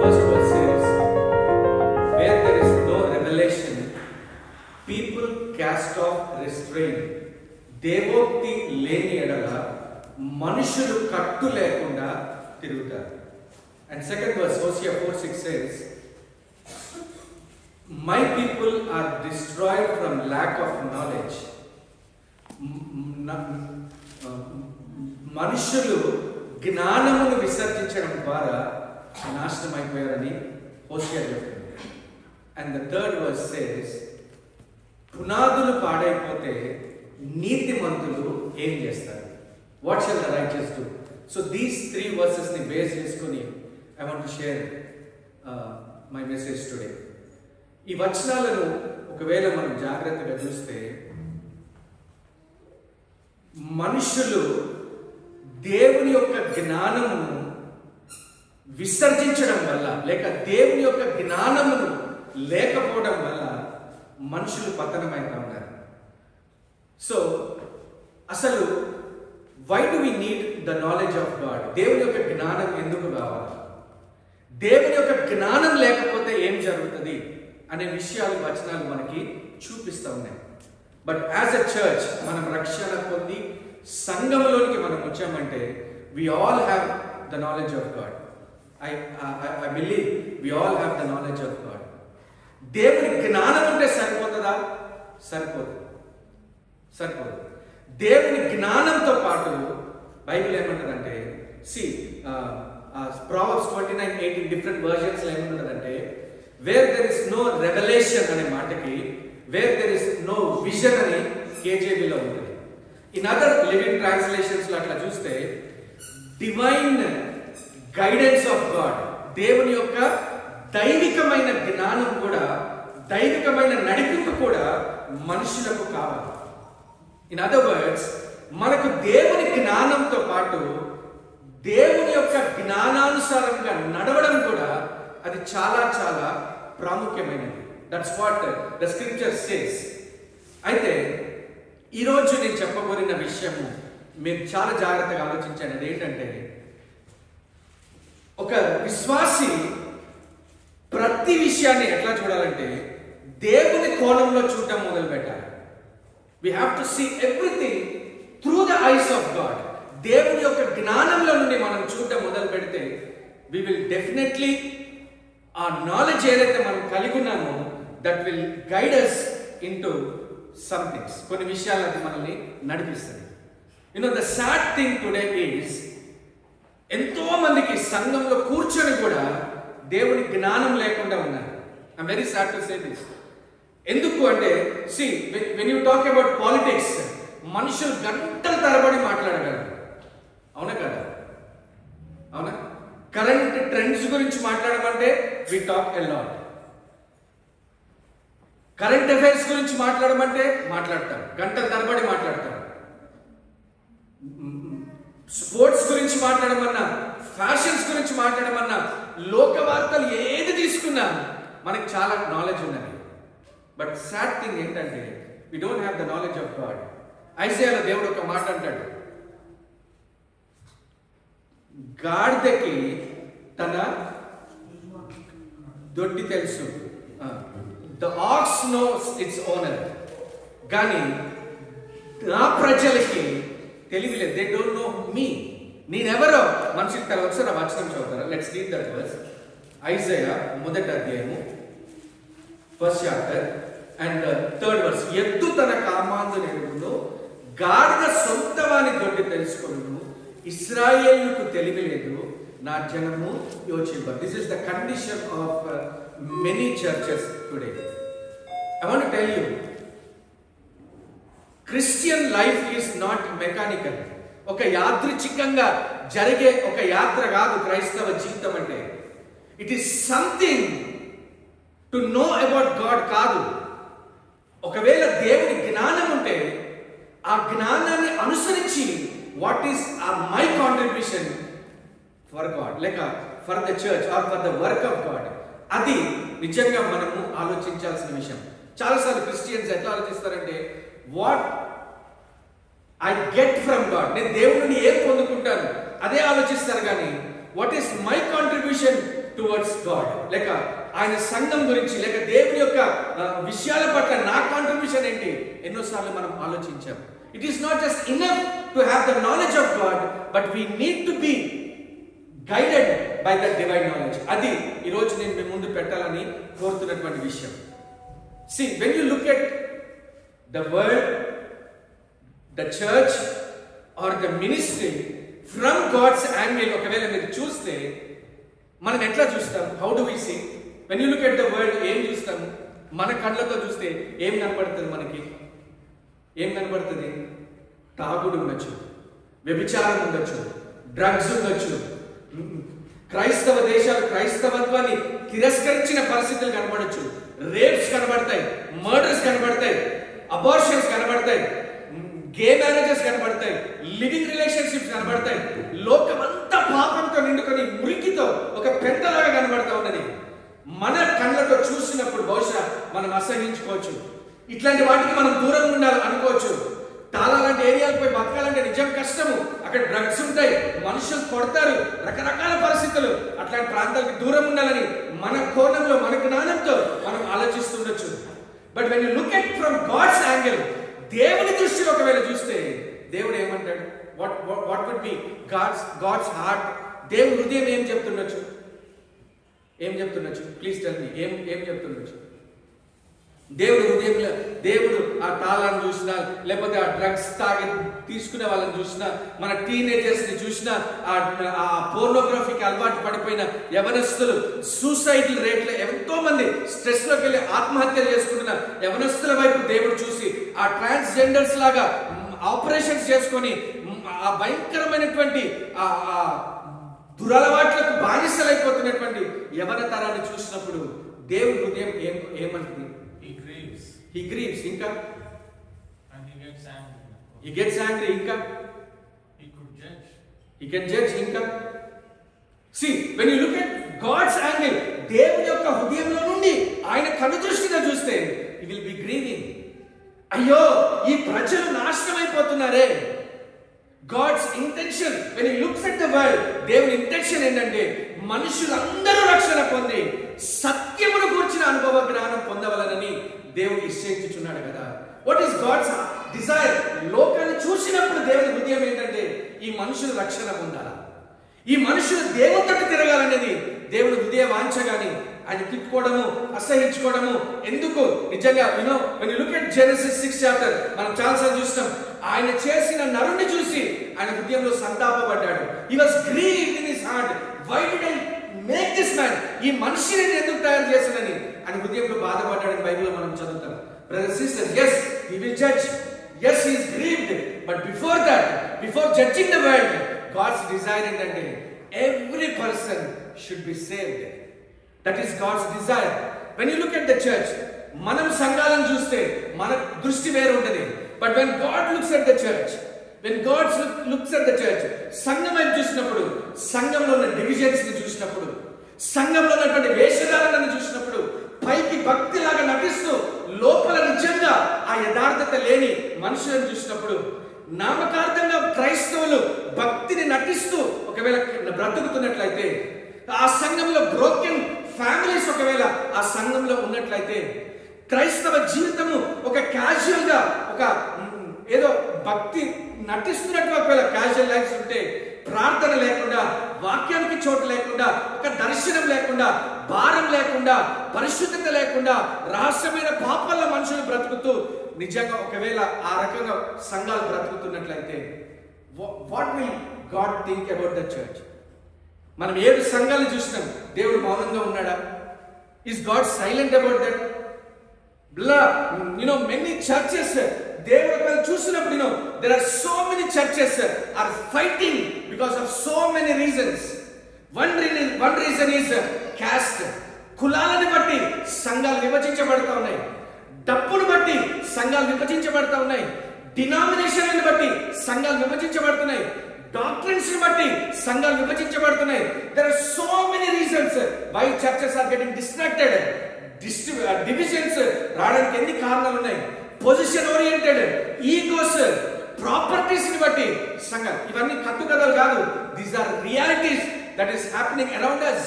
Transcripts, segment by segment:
first verse says, where there is no revelation, people cast off restraint. దేవోక్తి లేని ఎడల మనుషులు కట్టు లేకుండా తిరుగుతారు. And second verse, Hosea 4:6 says, my people are destroyed from lack of knowledge. మనుషులు జ్ఞానమును విసర్జించడం ద్వారా నాశనం అయిపోయారని హోషేయ చెప్తుంది. And the third verse says, పునాదులు పాడైపోతే నీతిమంతులు ఏం చేస్తారు? What shall the righteous do? So these three verses ని బేస్ చేసుకొని I want to share my message today. ఈ వచనాలను ఒకవేళ మనం జాగ్రత్తగా చూస్తే మనుషులు దేవుని యొక్క జ్ఞానమును విసర్జించడం వల్ల లేక దేవుని యొక్క జ్ఞానమును లేకపోవడం వల్ల మనుషులు పతనమైతా ఉన్నారు. సో అసలు why do we need the knowledge of God? దేవుని యొక్క జ్ఞానం ఎందుకు కావాలి? దేవుని యొక్క జ్ఞానం లేకపోతే ఏం జరుగుతుంది అనే విషయాలు వచనాలు మనకి చూపిస్తూ ఉన్నాయి. బట్ యాజ్ ఎ చర్చ్ మనం రక్షణ పొంది సంఘంలోనికి మనం వచ్చామంటే we all have the knowledge of God. I believe we all have the knowledge of God. దేవుని జ్ఞానం ఉంటే సరిపోతుందా? సరిపోదు. దేవుని జ్ఞానంతో పాటు బైబిల్ ఏమంటుందంటే, Proverbs 29:18 డిఫరెంట్ వర్జన్స్ ఏమంటుందంటే, where there is no revolution అనే మాటకి where there is no vision అని కేజేబీలో ఉంటుంది. ఇన్ అదర్ లివింగ్ ట్రాన్స్లేషన్స్ లో అట్లా చూస్తే డివైన్ గైడెన్స్ ఆఫ్ గాడ్, దేవుని యొక్క దైవికమైన జ్ఞానం కూడా, దైవికమైన నడిపింపు కూడా మనుషులకు కావాలి. ఇన్ అదర్ వర్డ్స్, మనకు దేవుని జ్ఞానంతో పాటు దేవుని యొక్క జ్ఞానానుసారంగా నడవడం కూడా అది చాలా చాలా ప్రాముఖ్యమైనది. That's what the scripture says. అయితే ఈరోజు నేను చెప్పబోరిన విషయము మీరు చాలా జాగ్రత్తగా ఆలోచించండి. అది ఏంటంటే, ఒక విశ్వాసి ప్రతి విషయాన్ని ఎట్లా చూడాలంటే దేవుని కోణంలో చూడటం మొదలు పెట్టాలి. We have to see everything through the eyes of God. దేవుని యొక్క జ్ఞానంలో నుండి మనం చూడటం మొదలు పెడితే we will definitely, ఆ నాలెడ్జ్ ఏదైతే మనం కలిగి ఉన్నామో that will guide us into some things. కొన్ని విషయాలు అది మనల్ని నడిపిస్తుంది. The sad thing today is, ఎంతో మందికి సంఘంలో కూర్చొని కూడా దేవుని జ్ఞానం లేకుండా ఉన్నారు. I'm very sad to say this. ఎందుకు అంటే, when you talk about politics, మనుషులు గంటల తరబడి మాట్లాడగలరు. అవునా కదా? అవునా? కరెంట్ ట్రెండ్స్ గురించి మాట్లాడమంటే we talk a lot. Current affairs గురించి మాట్లాడమంటే మాట్లాడతాం, గంటల తరబడి మాట్లాడతాం. స్పోర్ట్స్ గురించి మాట్లాడమన్నా, ఫ్యాషన్స్ గురించి మాట్లాడమన్నా, లోక వార్తలు ఏది తీసుకున్నా మనకి చాలా నాలెడ్జ్ ఉన్నది. బట్ సాడ్ థింగ్ ఏంటంటే, we don't have the knowledge of God. ఐజాయాలో దేవుడు ఒక మాట అంటాడు, గాడిదకి తన దొడ్డి తెలుసు, the ox knows its owner. కానీ నా ప్రజలకి తెలివి లేదు. They don't know me. నేనెవరో మనుషులకు తెలియదు. ఒకసారి ఆ వచనం చదువుతారా? Let's read that verse. Isaiah 1వ అధ్యాయము 1st chapter and 3rd verse. ఎద్దు తన కామాందుని ఎరుగును, గాడిద సొంత వాని దొడ్డి తెలుసుకొనును, ఇశ్రాయేలుకు తెలివి లేదు, నా జనము యోచింపరు. This is the condition of many churches today. I want to tell you, Christian life is not mechanical. ఒక యాదృచ్ఛికంగా జరిగే ఒక యాత్ర కాదు క్రైస్తవ జీవితం అంటే. It is something to know about God కాదు. ఒకవేళ దేవుని జ్ఞానం ఉంటే ఆ జ్ఞానాన్ని అనుసరించి what is my contribution for God, లేక for the church or for the work of God, అది నిజంగా మనము ఆలోచించాల్సిన విషయం. చాలాసార్లు క్రిస్టియన్స్ ఎట్లా ఆలోచిస్తారంటే, what I get from God, నేను దేవుడిని ఏం పొందుకుంటాను అదే ఆలోచిస్తారు. కానీ what is my contribution towards God, లేక ఆయన సంఘం గురించి, లేక దేవుని యొక్క విషయాల పట్ల నా కాంట్రిబ్యూషన్ ఏంటి, ఎన్నోసార్లు మనం ఆలోచించాం. It is not just enough to have the knowledge of God, but we need to be guided by the divine knowledge. అది ఈరోజు నేను మీ ముందు పెట్టాలని కోరుతున్నటువంటి విషయం. See, when you look at the world, the church or the ministry from God's angle, ఒకవేళ మీరు చూస్తే మనం ఎట్లా చూస్తాం? How do we see? When you look at the world, ఏం చూస్తాం? మన కళ్ళతో చూస్తే ఏం కనబడుతుంది? మనకి ఏం కనబడుతుంది? తాగుడు ఉండొచ్చు, వ్యభిచారం ఉండొచ్చు, డ్రగ్స్ ఉండొచ్చు, క్రైస్తవ దేశాలు క్రైస్తవత్వాన్ని తిరస్కరించిన పరిస్థితులు కనబడచ్చు, రేప్స్ కనబడతాయి, మర్డర్స్ కనబడతాయి, అబార్షన్స్ కనబడతాయి, గే మ్యారేజెస్ కనబడతాయి, లివింగ్ రిలేషన్షిప్స్ కనబడతాయి. లోకమంతా పాపంతో నిండుకొని మురికితో ఒక పెంటలాగా కనబడతా ఉన్నది. మన కళ్ళతో చూసినప్పుడు బహుశా మనం అసహించుకోవచ్చు, ఇట్లాంటి వాటికి మనం దూరంగా ఉండాలి అనుకోవచ్చు. తాళా లాంటి ఏరియాలకు పోయి బతకాలంటే నిజం కష్టము. అక్కడ డ్రగ్స్ ఉంటాయి, మనుషులు కొడతారు, రకరకాల పరిస్థితులు. అట్లాంటి ప్రాంతాలకు దూరం ఉండాలని మన కోణంలో, మన జ్ఞానంతో మనం ఆలోచిస్తుండొచ్చు. But when you look at from God's angle, దేవుని దృష్టిలో ఒకవేళ చూస్తే దేవుడు ఏమంటాడు? What would be God's heart? దేవుని హృదయం ఏం చెప్తుండొచ్చు? ఏం చెప్తుండొచ్చు? ప్లీజ్ టెల్ మీ, ఏం చెప్తుండొచ్చు? దేవుడు హృదయంలో, దేవుడు ఆ తాళాన్ని చూసినా, లేకపోతే ఆ డ్రగ్స్ తాగి తీసుకునే వాళ్ళని చూసినా, మన టీనేజర్స్ ని చూసినా, ఆ పోర్నోగ్రఫీకి అలవాటు పడిపోయిన యవనస్తులు, సూసైడ్ రేట్లు, ఎంతో మంది స్ట్రెస్ లోకి వెళ్ళి ఆత్మహత్యలు చేసుకుంటున్న యవనస్తుల వైపు దేవుడు చూసి, ఆ ట్రాన్స్జెండర్స్ లాగా ఆపరేషన్స్ చేసుకొని ఆ భయంకరమైనటువంటి ఆ దురలవాట్లకు బానిసలైపోతున్నటువంటి యవన తరాన్ని చూసినప్పుడు దేవుడి హృదయం ఏమంటుంది? He grieves. ఇంకా and he gets angry. ఇంకా he can judge. ఇంకా see, when you look at God's angle, దేవుని యొక్క హృదయంలో నుండి ఆయన కనుదృష్టిగా చూస్తే he will be grieving. అయ్యో, ఈ ప్రజలు నాశనం అయిపోతున్నారే. God's intention, when he looks at the world, దేవుని ఇంటెన్షన్ ఏంటంటే మనుషులందరూ రక్షణ పొంది సత్యమును గూర్చిన అనుభవ జ్ఞానం పొందవలనని దేవుడు ఇచ్చేస్తున్నాడు కదా. What is God's desire? లోకాన్ని చూసినప్పుడు దేవుని హృదయం ఏంటంటే ఈ మనుషులు రక్షణ పొందాలా, ఈ మనుషులు దేవునితో తిరగాలనేది దేవుని హృదయ వాంఛగాని ఆయన తిట్టుకోవడము, అసహించుకోవడము ఎందుకు? నిజంగా when you look at Genesis 6 chapter, మనం చాలాసార్లు చూస్తాం, ఆయన చేసిన నరుణ్ణి చూసి ఆయన హృదయంలో సంతాపపడ్డాడు. He was grieved in his heart. Why did I make this man? ఈ మనిషిని ఎందుకు తయారు చేశానని ఆయన హృదయంలో బాధపడ్డాడని బైబిల్లో మనం చదువుతాం. Brothers and sisters, yes, he will judge. Yes, he is grieved. But before that, before judging the world, God's desire ఏంటంటే every person should be saved. That is God's desire. When you look at the church, మనం సంఘాలను చూస్తే మన దృష్టి వేరు ఉంటుంది. But when God looks at the church, when God looks at the church, సంఘం వైపు చూసినప్పుడు, సంఘంలో ఉన్న డివిజన్స్ ని చూసినప్పుడు, సంఘంలో ఉన్నటువంటి వేషధారణను చూసినప్పుడు, పైకి భక్తిలాగా నటిస్తూ లోపల నిజంగా ఆ యథార్థత లేని మనుషులను చూసినప్పుడు, నామకార్థంగా క్రైస్తవులు భక్తిని నటిస్తూ ఒకవేళ బ్రతుకుతున్నట్లయితే, ఆ సంఘంలో బ్రోకెన్ ఫ్యామిలీస్ ఒకవేళ ఆ సంఘంలో ఉన్నట్లయితే, క్రైస్తవ జీవితము ఒక క్యాజువల్ గా ఒక ఏదో భక్తి నటిస్తున్నట్టు ఒకవేళ క్యాజువల్ లైఫ్స్ ఉంటే, ప్రార్థన లేకుండా, వాక్యానికి చోటు లేకుండా, ఒక దర్శనం లేకుండా, భారం లేకుండా, పరిశుద్ధత లేకుండా, రహస్యమైన పాపాల మనుషులు బ్రతుకుతూ నిజంగా ఒకవేళ ఆ రకంగా సంఘాలు బ్రతుకుతున్నట్లయితే, what will God think about the church? మనం 7 సంఘాలు చూసినాం, దేవుడు మౌనంగా ఉన్నాడా? Is God silent about that? Many churches దేవుడు చూసినప్పుడు there are so many churches are fighting because of so many reasons. One reason is caste. కులాలను బట్టి సంఘాలు విభజించబడతా ఉన్నాయి, డబ్బును బట్టి సంఘాలు విభజించబడతా ఉన్నాయి, డినామినేషన్ బట్టి సంఘాలు విభజించబడుతున్నాయి, డాక్ట్రిన్స్ ని బట్టి సంఘాలు విభజించబడుతున్నాయి. There are so many reasons why churches are getting distracted. Divisions రావడానికి ఎన్ని కారణాలు ఉన్నాయి? పొజిషన్ ఓరియంటెడ్, ఈగోస్, ప్రాపర్టీస్ ని బట్టి సంఘాలు. ఇవన్నీ కట్టుకథలు కాదు, these are realities that is happening around us.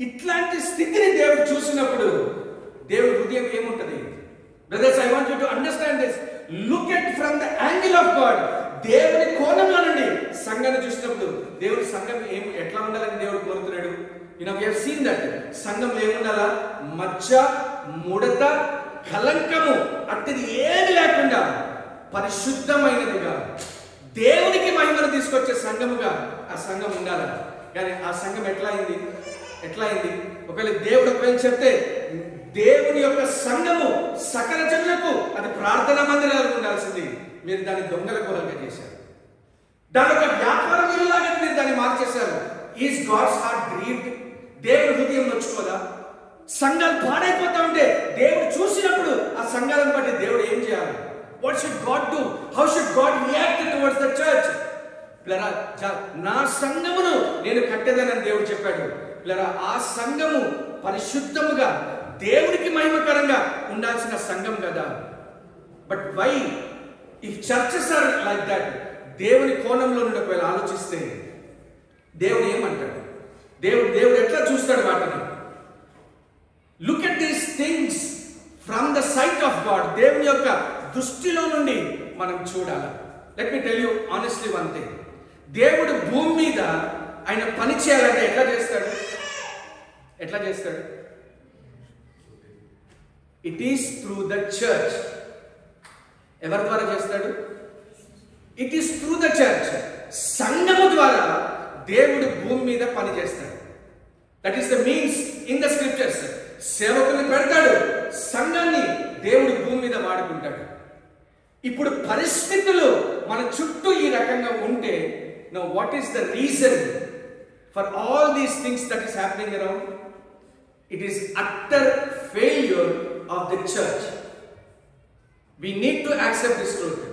ఇట్లాంటి స్థితిని దేవుడు చూసినప్పుడు దేవుడి హృదయం ఏముంటది? Brothers, I want you to understand this. Look at from the angle of God. దేవుని కోణంలో నుండి సంఘాన్ని చూసినప్పుడు దేవుడి సంఘం ఎట్లా ఉండాలని దేవుడు కోరుతున్నాడు. We have seen that. సంఘంలో ఏముండాలా? మచ్చ, ముడత, కలంకము అట్టిది ఏది లేకుండా పరిశుద్ధమైనదిగా దేవునికి మహిమను తీసుకొచ్చే సంఘముగా ఆ సంఘం ఉండాలి. కానీ ఆ సంఘం ఎట్లా అయింది? ఒకవేళ దేవుడు చెప్తే దేవుని యొక్క సంఘము సకల జనులకు అది ప్రార్థనా మందిరాలు ఉండాల్సింది. మీరు దాన్ని దొంగల గుహలుగా చేశారు. దాని ఒక వ్యాపార వీరులాగా మీరు దాన్ని మార్చేశారు. Is God's heart grieved? దేవుడి హృదయం నొచ్చుకోదా? సంఘాలు పాడైపోతా ఉంటే దేవుడు చూసినప్పుడు ఆ సంఘాలను బట్టి దేవుడు ఏం చేయాలి? What should God do? How should God react towards the church? నా సంఘమును నేను కట్టేదనని దేవుడు చెప్పాడు. ఆ సంఘము పరిశుద్ధముగా దేవుడికి మహిమకరంగా ఉండాల్సిన సంఘం కదా. But why if churches are like that? దేవుని కోణంలో నుండి ఒకవేళ ఆలోచిస్తే దేవుడు ఏమంటాడు? దేవుడు ఎట్లా చూస్తాడు వాటిని? Look at these things from the sight of God. దేవుని యొక్క దృష్టిలో నుండి మనం చూడాలి. Let me tell you honestly one thing. దేవుడు భూమి మీద ఆయన పని చేయాలంటే ఎట్లా చేస్తాడు? It is through the church. ఎవరి ద్వారా చేస్తాడు? It is through the church. సంఘము ద్వారా దేవుడు భూమి మీద పని చేస్తాడు. That is the means in the scriptures. సేవకుల్ని పెడతాడు, సంఘాన్ని దేవుడు భూమి మీద వాడుకుంటాడు. ఇప్పుడు పరిస్థితులు మన చుట్టూ ఈ రకంగా ఉంటే, no what is the reason for all these things that is happening around? It is utter failure of the church. We need to accept this truth.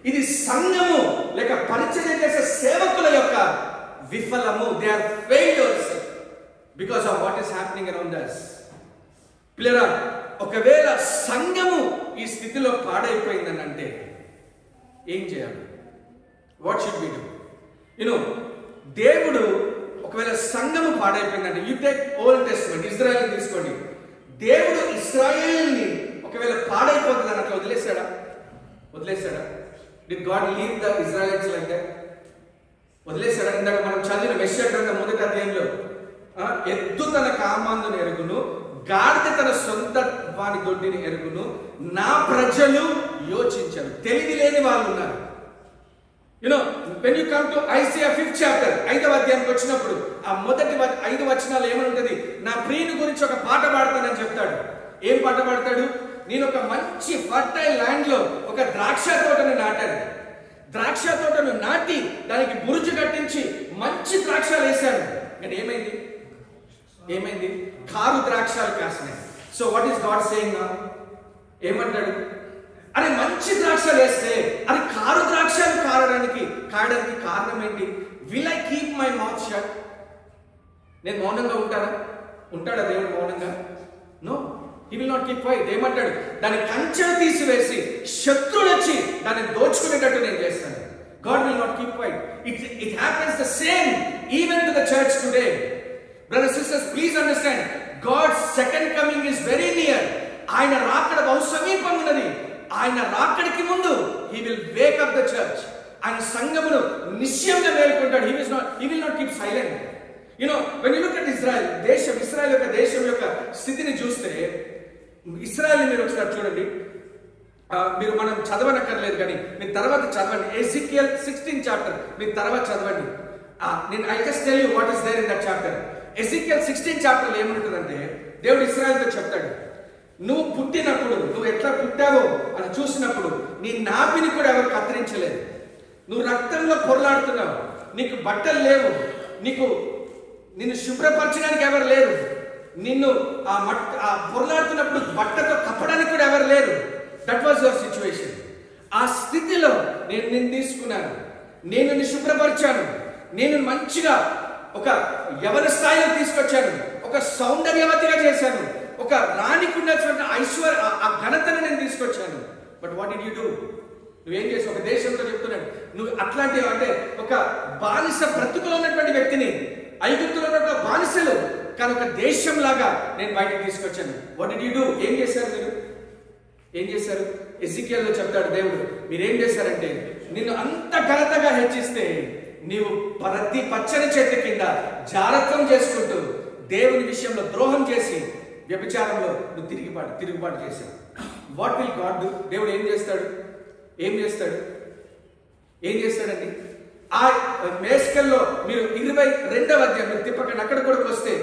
ఇది సంఘము లేక పరిచర్య చేసే సేవకుల యొక్క విఫలము. They are failures because of what is happening around us. పిల్లరా, ఒకవేళ సంఘము ఈ స్థితిలో పాడైపోయిందని అంటే ఏం చేయాలి? What should we do? దేవుడు ఒకవేళ సంఘము పాడైపోయిందంటే, you take Old Testament, Israel తీసుకోండి. దేవుడు ఇశ్రాయేలుని ఒకవేళ పాడైపోతుందని అట్లా వదిలేశాడా? Did God leave the Israelites like that? వదిలేశాడా? ఇందాక మనం చదివిన మెషియా గ్రంథం 1వ అధ్యాయంలో, ఎద్దు తన కామాందును ఎరుగును, గాడిద తన సొంత వాని దొడ్డిని ఎరుగును, నా ప్రజలు యోచించరు. తెలివి లేని వాళ్ళు ఉన్నారు. when you come to Isaiah 5th chapter, 5వ అధ్యాయానికి వచ్చినప్పుడు ఆ మొదటి 5 వచనాలు ఏమనుంటది? నా ప్రియుని గురించి ఒక పాట పాడతానని చెప్తాడు. ఏం పాట పాడతాడు? నేను ఒక మంచి ఫర్టైల్ ల్యాండ్ లో ఒక ద్రాక్ష తోటను నాటాను. ద్రాక్ష తోటను నాటి దానికి బురుజు కట్టించి మంచి ద్రాక్షలు వేశాను. కానీ ఏమైంది? కారు ద్రాక్షలు కాసినాయి. So what is God saying now? ఏమంటాడు? అరే మంచి ద్రాక్షలు వేస్తే అది కారు ద్రాక్షలు కాయడానికి కారణం ఏంటి? Will I keep my mouth shut? నేను మౌనంగా ఉంటాడా దేవుడు మౌనంగా? No, he will not keep quiet. ఏమంటాడు? దాని కంచెను తీసివేసి శత్రువులు వచ్చి దాన్ని దోచుకునేటట్టు నేను చేస్తాను. God will not keep quiet. It happens the same even to the church today. Brothers and sisters, please understand, God's second coming is very near. ఆయన రాకడ బహు సమీపంగా ఉన్నది. ఆయన రాకడికి ముందు he will wake up the church. ఆయన సంఘమును నిశ్చయంగా మేల్కొంటాడు. He will not keep silent. When you look at Israel యొక్క దేశం యొక్క స్థితిని చూస్తే, ఇశ్రాయేల్ మీరు ఒకసారి చూడండి. మీరు మనం చదవనక్కర్లేదు, కానీ మీరు తర్వాత చదవండి. ఎజికియల్ 16th chapter మీరు తర్వాత చదవండి. I just tell you what is there in that chapter. Ezekiel 16th chapter లో ఏముంటుందంటే, దేవుడు ఇశ్రాయేలుతో చెప్తాడు, నువ్వు పుట్టినప్పుడు నువ్వు ఎట్లా పుట్టావో అని చూసినప్పుడు నీ నాభిని కూడా ఎవరు కత్తిరించలేదు. నువ్వు రక్తంలో పొరలాడుతున్నావు, నీకు బట్టలు లేవు, నిన్ను శుభ్రపరచడానికి ఎవరు లేరు, నిన్ను ఆ పొరలాడుతున్నప్పుడు బట్టతో కప్పడానికి కూడా ఎవరు లేరు. That was your situation. ఆ స్థితిలో నేను నిన్ను తీసుకున్నాను, నేను నిన్ను శుభ్రపరిచాను, నేను మంచిగా ఒక యవన స్థాయిలో తీసుకొచ్చాను, ఒక సౌందర్యవతిగా చేశాను, ఒక రాణికి ఉన్నటువంటి ఆ ఘనతను నేను తీసుకొచ్చాను. But what did you do? నువ్వేం చేసావు? ఒక దేశంతో చెప్తున్నాడు, నువ్వు అట్లాంటి అంటే ఒక బానిస బ్రతుకులో ఉన్నటువంటి వ్యక్తిని, ఐగుప్తులో ఉన్న బానిసలు కానీ ఒక దేశం లాగా నేను బయటకు తీసుకొచ్చాను. What did you do? ఏం చేశారు మీరు? ఏం చేశారు? ఎజికియల్లో చెప్తాడు దేవుడు, మీరేం చేశారంటే నిన్ను అంత ఘనతగా హెచ్చిస్తే నీవు ప్రతి పచ్చని చెట్టు కింద జారత్వం చేసుకుంటూ దేవుని విషయంలో ద్రోహం చేసి వ్యభిచారంలో నువ్వు తిరుగుబాటు చేశావు. What will God do? దేవుడు ఏం చేస్తాడు? ఏం చేస్తాడండి? ఆ మేస్కల్లో మీరు 22వ అధ్యాయం మీరు తిప్పకండి, అక్కడ కూడా వస్తే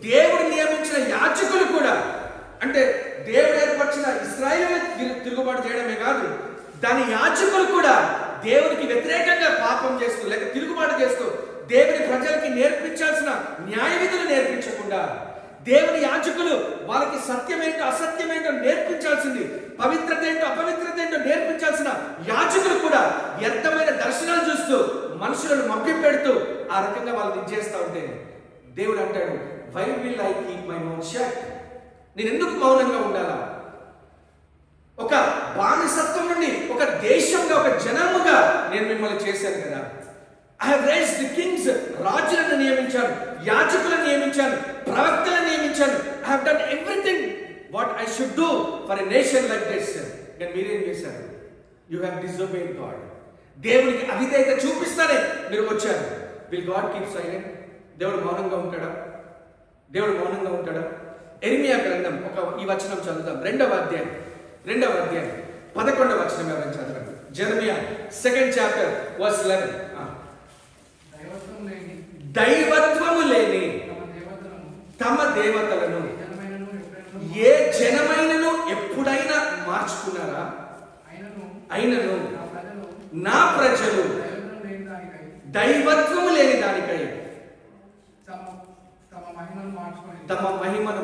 దేవుడు నియమించిన యాజకులు కూడా, అంటే దేవుడు ఏర్పరిచిన ఇశ్రాయేలు తిరుగుబాటు చేయడమే కాదు, దాని యాజకులు కూడా దేవునికి వ్యతిరేకంగా పాపం చేస్తూ లేక తిరుగుబాటు చేస్తూ దేవుని ప్రజలకి నేర్పించాల్సిన న్యాయ విధులు నేర్పించకుండా, దేవుని యాజకులు వాళ్ళకి సత్యమేంటో అసత్యమేంటో నేర్పించాల్సింది, పవిత్రత ఏంటో అపవిత్రత ఏంటో నేర్పించాల్సిన యాజకులు కూడా వ్యర్థమైన దర్శనాలు చూస్తూ మనుషులను మభ్యపెడుతూ ఆ రకంగా వాళ్ళని ఇచ్చేస్తా ఉంటే దేవుడు అంటాడు, why will I keep my mouth shut? నేను ఎందుకు మౌనంగా ఉండాలా? ఒక బానిసత్వం నుండి ఒక దేశంగా ఒక జనముగా నేను మిమ్మల్ని చేశాను కదా. I have raised the kings, రాజులను నియమించాను, యాజకులను నియమించాను, ప్రవక్తలను నియమించాను. I have done everything what I should do for a nation like this. కానీ మీరేం చేశారు? You have disobeyed God. దేవునికి అవిధేయత చూపిస్తానే మీరు వచ్చారు. Will God keep silent? దేవుడు మౌనంగా ఉంటాడా? దేవుడు మౌనంగా ఉంటాడా? ఎర్మియా గ్రంథం ఈ వచనం చదువుతాం. 2వ అధ్యాయం 11వ వచనం ఎవరైనా చదవండి. జెరమియా 2nd chapter verse 11. దైవత్వము లేని తమ దేవతలను ఏ జనమైనను ఎప్పుడైనా మార్చుకున్నారా? అయినను నా ప్రజలు దైవత్వము లేని దానికై తమ మహిమను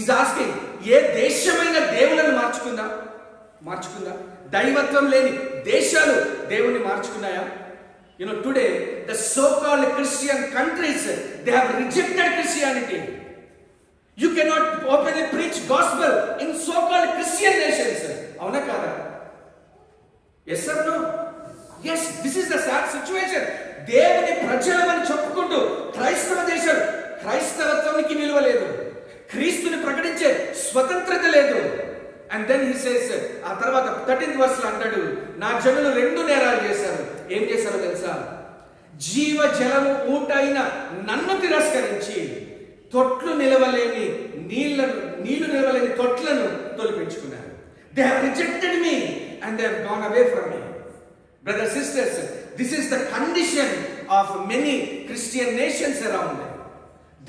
ఈజ్ ఆస్కింగ్, ఏ దేశమైన దేవులను మార్చుకుందా? దైవత్వం లేని దేశాలు దేవుని మార్చుకున్నాయా? You know, today the so-called Christian countries, they have rejected Christianity. You cannot openly preach gospel in so-called Christian nations. Avuna kada? Yes or no? Yes, this is the sad situation. దేవుని ప్రజలమని చెప్పుకుంటూ క్రైస్తవ దేశాలు, క్రైస్తవత్వానికి విలువ లేదు, క్రీస్తుని ప్రకటించే స్వతంత్రత లేదు. అండ్ దెన్ హి సేస్, ఆ తర్వాత 13th verse లో అంటాడు, నా జనులు 2 నేరాలు చేశారు. ఏం చేశారో తెలుసా? జీవ జలము ఊటైన నన్ను తిరస్కరించి తొట్లు నిలవలేని నీళ్లు నిలవలేని తొట్లను తొలిపించుకున్నారు. They have rejected me and they have gone away from me. Brothers sisters, this is the condition of many Christian nations around.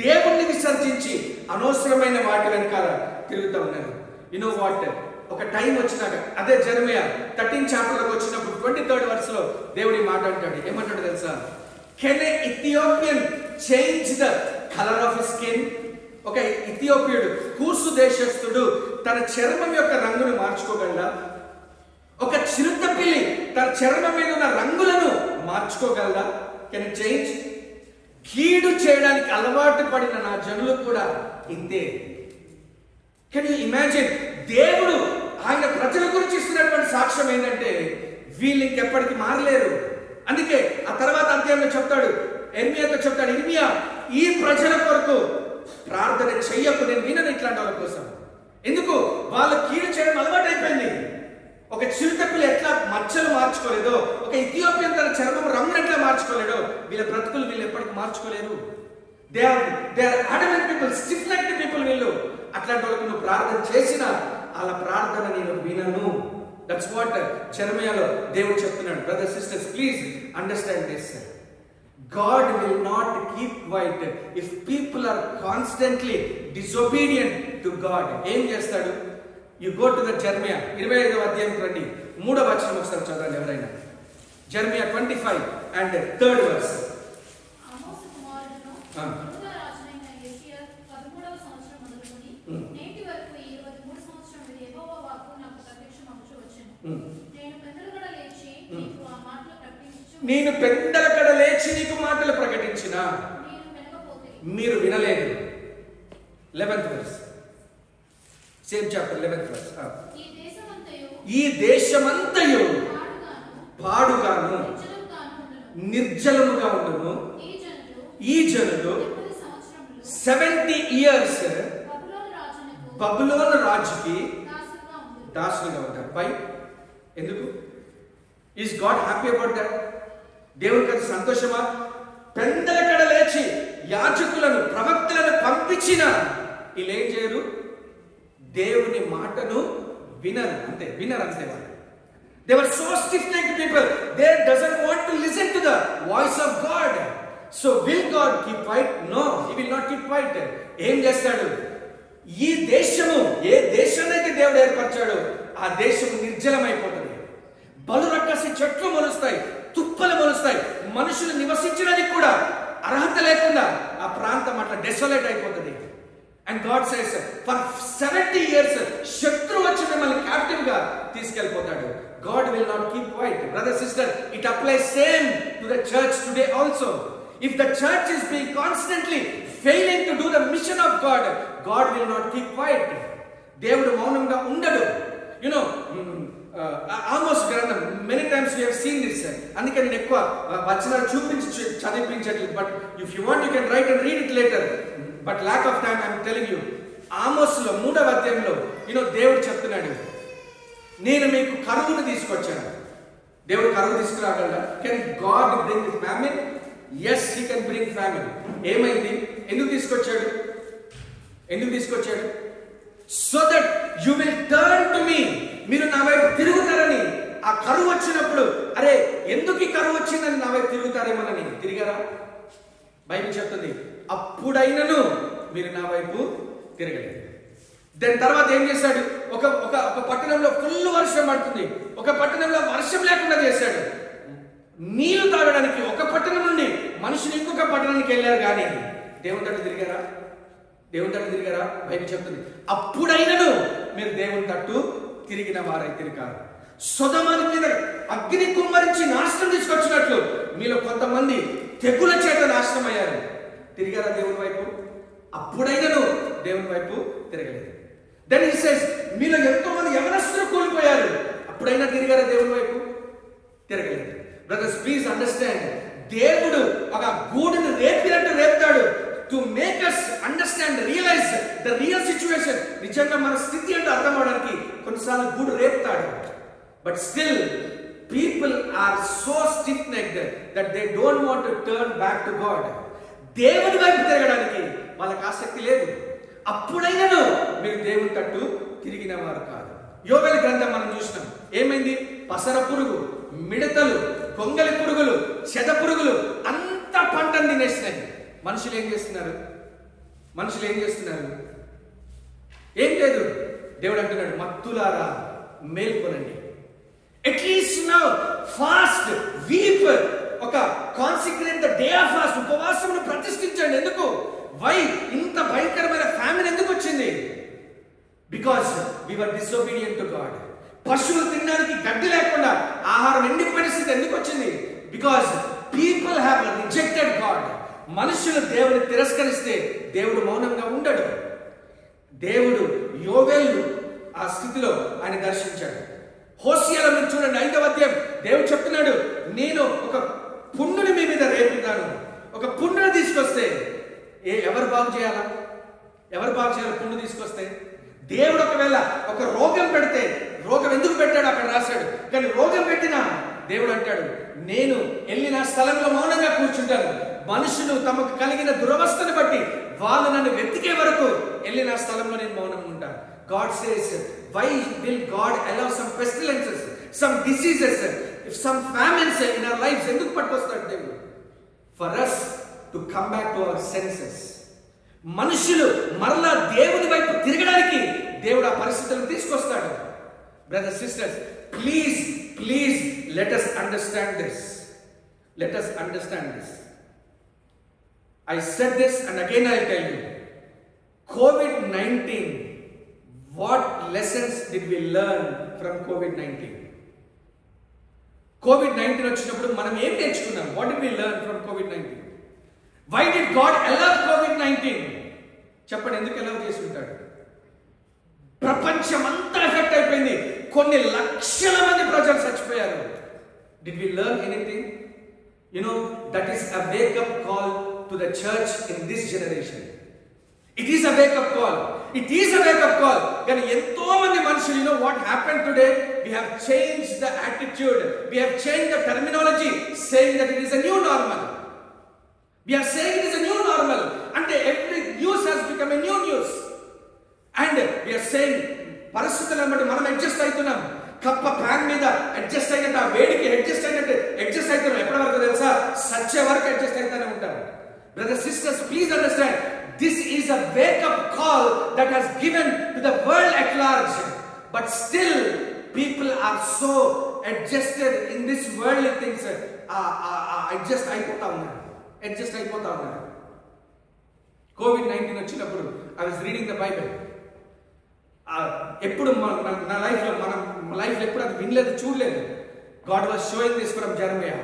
దేవుణ్ణి విసర్జించి అనవసరమైన వాటి వెనకాల తిరుగుతూ ఉన్నారు. యు నో వాట్, ఒక టైం వచ్చినాక, అదే జెరమియా 13th chapter వచ్చినప్పుడు 23rd verse లో దేవుడి మాట అంటాడు. ఏమంటాడు తెలుసా? Can A Ethiopian change the colour of his skin? ఒక ఇథియోపియుడు, కూర్సు దేశస్థుడు తన చర్మం యొక్క రంగును మార్చుకోగలడా? ఒక చిరుత పిల్లి తన చర్మం మీద ఉన్న రంగులను మార్చుకోగలదా? Can it change? కీడు చేయడానికి అలవాటు పడిన నా జనులు కూడా ఇంతే. Can you imagine? దేవుడు ఆయన ప్రజల గురించి ఇస్తున్నటువంటి సాక్ష్యం ఏంటంటే వీళ్ళు ఇంకెప్పటికీ మారలేరు. అందుకే ఆ తర్వాత అధ్యాయంలో చెప్తాడు, ఎర్మియాతో చెప్తాడు, ఇర్మియా ఈ ప్రజల కొరకు ప్రార్థన చెయ్యకు, నేను వినను ఇట్లాంటి వాళ్ళ కోసం. ఎందుకు? వాళ్ళు కీడు చేయడం అలవాటు అయిపోయింది. ఒక చిరుతపిల్లి ఎట్లా మచ్చలు మార్చుకోలేదో, ఒక ఇథియోపియన్ తన చర్మం రంగును ఎట్లా మార్చుకోలేదో, వీళ్ళ బ్రతుకులు వీళ్ళు ఎప్పటికీ మార్చుకోలేరు. They are adamant people, stiff necked people వీళ్ళు. అట్లాంటి వాళ్ళకి నువ్వు ప్రార్థన చేసినా వాళ్ళ ప్రార్థన నేను వినను. దట్స్ వాట్ జెరమియాలో దేవుడు చెప్తున్నాడు. Brothers sisters, please understand this. God will not keep quiet if people are constantly disobedient to God. ఏం చేస్తాడు? You go to the Jeremiah 25వ అధ్యాయం రండి, 3వ వచనం ఒకసారి చదవండి ఎవరైనా. Jeremiah 25 and 3rd verse. నేను పెద్దలకడ లేచి నీకు మాటలు ప్రకటించిన మీరు వినలేదు. 11th verse, same chapter 11th verse. ఈ దేశమంతయు పాడుగాను నిర్జలముగా ఉండును, ఈ జనులు 70 years బబులోను రాజుకి దాసులుగా ఉంటారు. పై ఎందుకు? Is God happy about that? దేవునికి అది సంతోషమా? పెందల కడ లేచి యాజకులను ప్రవక్తలను పంపించిన వీళ్ళు ఏం చేయరు? దేవుని మాటను వినరు అంతే, వినరు అంతే. వాళ్ళు they were so stiff-necked people, they doesn't want to listen to the voice of God. So will God keep quiet? No, he will not keep quiet. ఏం చేస్తాడు? ఈ దేశము, ఏ దేశాన్నైతే దేవుడు ఏర్పరిచాడో ఆ దేశము నిర్జలమైపోతుంది. బలురక్కసి చెట్లు మొలుస్తాయి, తుప్పలు మొలుస్తాయి, మనుషులు నివసించడానికి కూడా అర్హత లేకుండా ఆ ప్రాంతం అట్లా డెసోలేట్ అయిపోతుంది. And God says, for 70 years శత్రు వచ్చి మిమ్మల్ని క్యాప్టివ్ గా తీసుకెళ్ళిపోతాడు. God will not keep quiet. Brother, sister, it applies same to the church today also. If the church is being constantly failing to do the mission of God, God will not keep quiet. దేవుడు మౌనంగా ఉండడు. You know, Amos గ్రంథం, many times we have seen this. అందుకే నేను ఎక్కువ వచనాలు చూపించి చదివించట్లేదు. But if you want, you can write and read it later. But lack of time, I am telling you. ఆమోస్లో 3వ అధ్యాయంలో దేవుడు చెప్తున్నాడు, నేను మీకు కరువును తీసుకొచ్చాను. దేవుడు కరువు తీసుకురాగలడా? Can God bring famine? Yes, he can bring famine. ఏమైంది? ఎందుకు తీసుకొచ్చాడు? ఎందుకు తీసుకొచ్చాడు? So that you will turn to me, మీరు నా వైపు తిరుగుతారని. ఆ కరువు వచ్చినప్పుడు, అరే ఎందుకు ఈ కరువు వచ్చిందని నా వైపు తిరుగుతారేమోనని తిరిగారా? బైబిల్ చెప్తుంది, అప్పుడైనను మీరు నా వైపు తిరగలేదు. దాని తర్వాత ఏం చేశాడు? ఒక పట్టణంలో ఫుల్ వర్షం పడుతుంది, ఒక పట్టణంలో వర్షం లేకుండా చేశాడు. నీళ్లు తాగడానికి ఒక పట్టణం నుండి మనుషులు ఇంకొక పట్టణానికి వెళ్ళారు, కానీ దేవుని తట్టు తిరిగారా? దేవుని తట్టు తిరిగారా? బైబిల్ చెప్తుంది, అప్పుడైనను మీరు దేవుని తట్టు తిరిగిన వారైతే కాదు. సొదొమ మీద అగ్ని కుమ్మరించి నాశనం తీసుకొచ్చినట్లు మీలో కొంతమంది తెగుల చేత నాశనం అయ్యారు. తిరిగారా దేవుని వైపు? అప్పుడైనను దేవుని వైపు తిరగలేదు. దెన్ హి సేస్, మీలో ఎంతో మంది యవనస్తులు కోల్పోయారు. అప్పుడైనా తిరిగారా దేవుని వైపు? తిరగలేదు. బ్రదర్స్, ప్లీజ్ అండర్స్టాండ్, దేవుడు ఒక గూడును రేపినట్టు రేపుతాడు to make us understand, realise the real situation. నిజంగా మన స్థితి అంటే అర్థం అవడానికి కొన్నిసార్లు గూడు రేపుతాడు. But still people are so stiff-necked that they don't want to turn back to God. దేవుని వైపు తిరగడానికి వాళ్ళకి ఆసక్తి లేదు. అప్పుడైనను మీరు దేవుని తట్టు తిరిగిన వారు కాదు. యోవేలు గ్రంథం మనం చూసినాం, ఏమైంది? పసర పురుగు, మిడతలు, కొంగలి పురుగులు, చెద పురుగులు అంత పంటను తినేసినాయి. మనుషులు ఏం చేస్తున్నారు? మనుషులు ఏం చేస్తున్నారు? ఏం లేదు. దేవుడు అంటున్నాడు, మత్తులారా మేల్కొనండి. అట్లీస్ట్ నౌ ఫాస్ట్, వీప్, ఒక consecrate the day of fast, ఉపవాసమును ప్రతిష్ఠించండి. ఎందుకు? వై ఇంత భయంకరమైన ఫ్యామిన్ ఎందుకు వచ్చింది? Because we were disobedient to God. పశువులు తినడానికి గడ్డి లేకుండా ఆహారం ఎండిన పరిస్థితి ఎందుకు వచ్చింది? Because people have rejected God. మనుషులు దేవుని తిరస్కరిస్తే దేవుడు మౌనంగా ఉండడు. దేవుడు యోవేలు ఆ స్థితిలో ఆయన దర్శించాడు. హోషేయలో మీరు చూడండి, 5వ అధ్యాయం, దేవుడు చెప్తున్నాడు, నేను ఒక పుండుని మీ మీద రేపుతాను. ఒక పుండుని తీసుకొస్తే ఎవరు బాగు చేయాలా? ఎవరు బాగు చేయాలి? పుండు తీసుకొస్తే. దేవుడు ఒకవేళ ఒక రోగం పెడితే, రోగం ఎందుకు పెట్టాడు అక్కడ రాశాడు, కానీ రోగం పెట్టినా దేవుడు అంటాడు, నేను వెళ్ళిన స్థలంలో మౌనంగా కూర్చుంటాను. మనుషులు తమకు కలిగిన దురవస్థను బట్టి వాళ్ళు నన్ను వెతికే వరకు వెళ్ళిన స్థలంలో నేను మౌనంగా ఉంటాను. God says, why will God allow some pestilences, some diseases, some famines in our lives? ఎందుకు పట్టుకొస్తాడు దేవుడు? For us to come back to our senses. మనుషులు మరలా దేవుని వైపు తిరగడానికి దేవుడు ఆ పరిస్థితులను తీసుకొస్తాడు. Brothers, sisters, please let us understand this. Let us understand this. I said this and again I'll tell you. COVID-19, what lessons did we learn from COVID-19? COVID-19 వచ్చినప్పుడు మనం ఏం నేర్చుకున్నాం? What did we learn from COVID-19? Why did God allow COVID-19? చెప్పండి, ఎందుకు allow చేసి ఉంటాడు? ప్రపంచం అంతా ఎఫెక్ట్ అయిపోయింది. కొన్ని లక్షల మంది ప్రజలు చచ్చిపోయారు. Did we learn anything? You know, that is a wake up call to the church in this generation. It is a wake up call. It is a wake up call. కానీ ఎంతో మంది మనుషులు, you know what happened today? We have changed the attitude. We have changed the terminology, saying that it is a new normal. We are saying it is a new normal. And every news has become a new news. And we are saying పరిస్థితులను బట్టి మనం adjust అవుతున్నాం. కప్ప pan మీద adjust అయినట్టు, ఆ వేడికి adjust అయినట్టు అడ్జస్ట్ అవుతున్నాం. ఎప్పటి వరకు తెలుసా? సచ్చే వరకు అడ్జస్ట్ అవుతూనే ఉంటారు. Brothers, sisters, please understand, this is a wake-up call that has given to the world at large. But still, people are so adjusted in this worldly things. Adjust అయిపోతా ఉన్నారు. COVID-19 వచ్చినప్పుడు I was reading the Bible. ఎప్పుడు నా లైఫ్లో ఎప్పుడు అది వినలేదు, చూడలేదు. God was showing this from Jeremiah.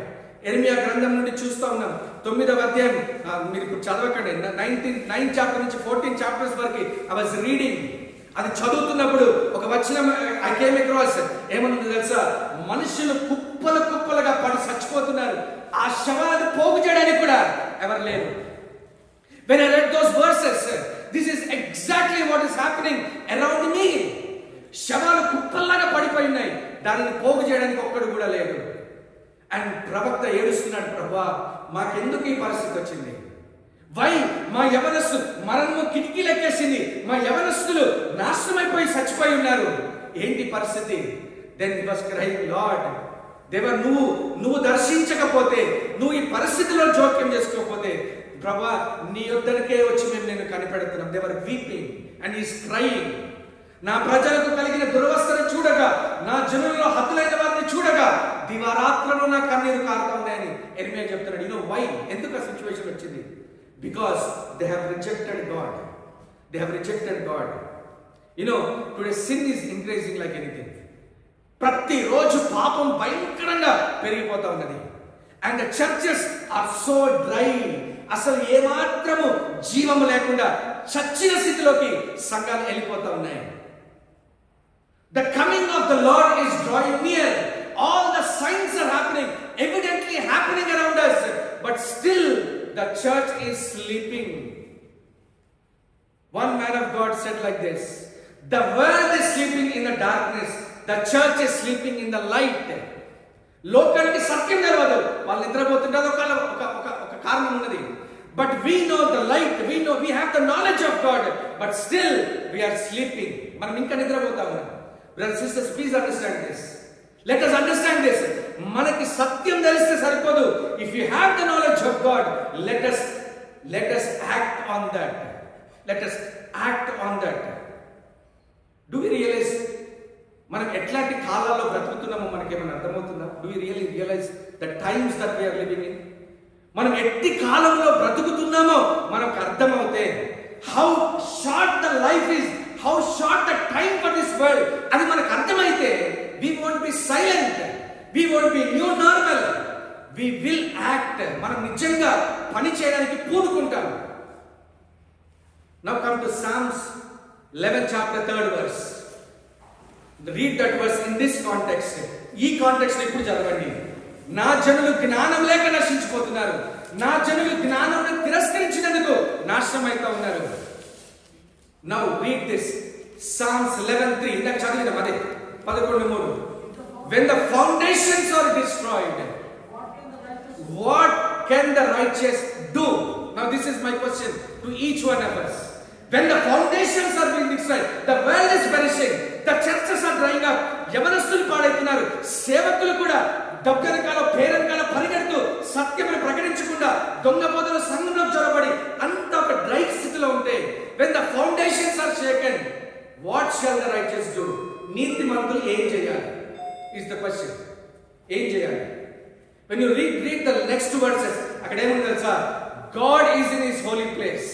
ఎర్మియా గ్రంథం నుండి చూస్తూ ఉన్నాం. 9వ అధ్యాయం, మీరు ఇప్పుడు చదవకండి. 9 చాప్టర్ నుంచి 14 చాప్టర్స్ వరకు I was reading. అది చదువుతున్నప్పుడు ఒక వచనం I came across. ఏమనుంది తెలుసా? మనుషులు కుప్పలుగా పడి చచ్చిపోతున్నారు. ఆ శవాలను పోగు చేయడానికి కూడా ఎవరు లేరు. When I read those verses, this is exactly what is happening around me. శవాలు కుప్పల్లాగా పడిపోయినాయి, దానిని పోగు చేయడానికి ఒక్కడు కూడా లేడు. అండ్ ప్రవక్త ఏడుస్తున్నాడు, ప్రభువా మాకెందుకు ఈ పరిస్థితి వచ్చింది? వై మా యవనస్తులు మరణము కిటికీలు ఎక్కేసింది, మా యవనస్తులు నాశనమైపోయి చచ్చిపోయి ఉన్నారు, ఏంటి పరిస్థితి? Then he was crying, Lord దేవా, నువ్వు దర్శించకపోతే, నువ్వు ఈ పరిస్థితిలో జోక్యం చేసుకోకపోతే, ప్రభువా నీ యొద్దకే వచ్చి మేము నేను కనిపెడుతున్నాం. They were weeping and he is crying. నా ప్రజలకు కలిగిన దురవస్థను చూడగా, నా జనులలో హతులైన వారిని చూడగా దివారాత్రులు నా కన్నీరు కారుతా ఉన్నాయని ఎర్మియా చెప్తున్నాడు. You know why? ఎందుకు ఆ సిచ్యువేషన్ వచ్చింది? Because they have rejected God. You know today sin is increasing like anything. ప్రతిరోజు పాపం భయంకరంగా పెరిగిపోతా ఉన్నది. And the churches are so dry. అసలు ఏమాత్రము జీవము లేకుండా చచ్చిన స్థితిలోకి సంఘాలు వెళ్ళిపోతా ఉన్నాయి. The coming of the Lord is drawing near. All the signs are happening, evidently happening around us, but still the church is sleeping. One man of God said like this: the world is sleeping in the darkness, the church is sleeping in the light. లోకానికి సత్యం తెలియదు, వాళ్ళు నిద్రపోతుంటారు, ఒక కారణం ఉన్నది. But we know the light, we have the knowledge of God, but still we are sleeping. మనం ఇంకా నిద్రపోతా ఉన్నాం. Brothers and sisters, please understand this. Let us understand this. మనకి సత్యం తెలిస్తే సరిపోదు. If you have the knowledge of God, let us act on that. Do we realize మనం ఎట్లాంటి కాలాల్లో బ్రతుకుతున్నామో మనకేమైనా అర్థమవుతుందా? Do we really realize the times that we are living in? మనం ఎట్టి కాలంలో బ్రతుకుతున్నామో మనకు అర్థమవుతే, how short the life is, how short the time for this world, అది మనకు అర్థమైతే, we won't be silent, we won't be new normal, we will act. మనం నిజంగా పని చేయడానికి పూనుకుంటాం. Now come to Psalms 11 chapter 3rd verse. Read that verse in this context. ఈ context ఇప్పుడు చదవండి. నా జనులు జ్ఞానం లేక నశించిపోతున్నారు, నా జనులు జ్ఞానం తిరస్కరించినందుకు నాశనం అవుతా ఉన్నారు. Now read this, Psalms 11:3. ఇందాక చదివిన అదే 11:3. When the foundations are destroyed, what can the righteous do? Now this is my question to each one of us. When the foundations are being destroyed, the world is perishing, the churches are drying up, యవనస్తులు పాడైతున్నారు, సేవకులు కూడా డబ్బెనకాల పేరెనకాల పరిగెడుతూ సత్యమును ప్రకటించకుండా దొంగ బోధన సంఘంలో చొరబడి అంత ఒక డ్రై స్థితిలో ఉంటే, when the foundations are shaken, what shall the righteous do? నీతిమంతులు ఏం చేయాలి is the question. ఏం చేయాలి? When you read the next verses, అక్కడ ఏముంది తెలుసా? God is in his holy place.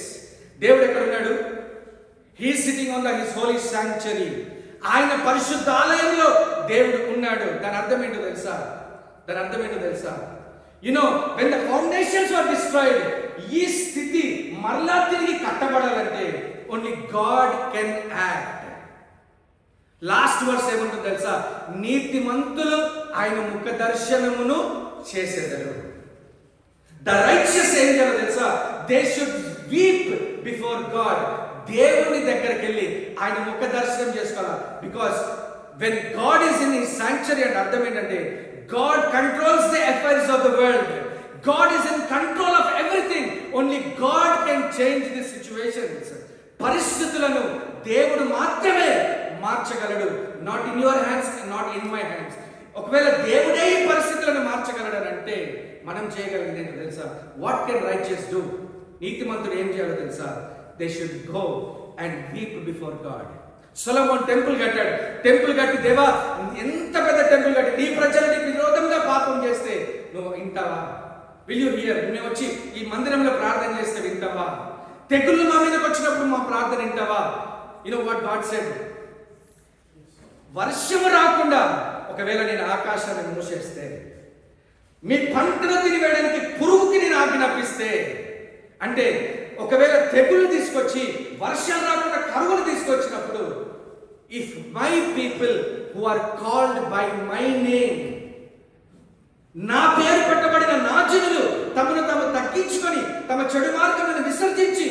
దేవుడు ఎక్కడ ఉన్నాడు? He is sitting on his holy sanctuary. ఆయన పరిశుద్ధ ఆలయంలో దేవుడు ఉన్నాడు. దాని అర్థం ఏంటో తెలుసా? You know, when the foundations were destroyed, ఈ స్థితి మరలా తిరిగి కట్టబడాలంటే only God can act. Last verse ఏమంటుందో తెలుసా? నీతిమంతులు ఆయన ముఖ దర్శనమును చేసేదరు. The righteous ఏం చేయాలో తెలుసా? They should weep before God. దేవుని దగ్గరికి వెళ్ళి ఆయన ముఖ దర్శనం చేసుకోవాలి. Because when God is in his sanctuary అంటే అర్థం ఏంటంటే God controls the affairs of the world. God is in control of everything. Only God can change the situations. పరిస్థితులను దేవుడు మాత్రమే మార్చగలడు. Not in your hands, not in my hands. ఒకవేళ దేవుడే ఈ పరిస్థితులను మార్చగలడు అంటే మనం చేయగలిగింది ఏంటో తెలుసా? What can righteous do? నీతిమంతుడు ఏం చేయాలో తెలుసా? They should go and weep before God. Solomon temple కట్టాడు. టెంపుల్ కట్టి, దేవా ఎంత పెద్ద టెంపుల్ కట్టి నీ ప్రజలు నీకు విరోధంగా పాపం చేస్తే నువ్వు వింటావా? Will you here? మేము వచ్చి ఈ మందిరంలో ప్రార్థన చేస్తే వింటావా? తెగుళ్ళు మా మీదకి వచ్చినప్పుడు మా ప్రార్థన వింటావా? You know what God said? వర్షము రాకుండా ఒకవేళ నేను ఆకాశాన్ని మూసేస్తే, మీ పంటను తినివేయడానికి పురుగుకి నేను ఆజ్ఞాపిస్తే, అంటే ఒకవేళ తెగుళ్ళు తీసుకొచ్చి వర్షాలు రాకుండా కరువులు తీసుకొచ్చినప్పుడు, if my people who are called by my name, నా పేరు పెట్టబడిన నా జనులు తమను తాము తగ్గించుకొని తమ చెడు మార్గములను విసర్జించి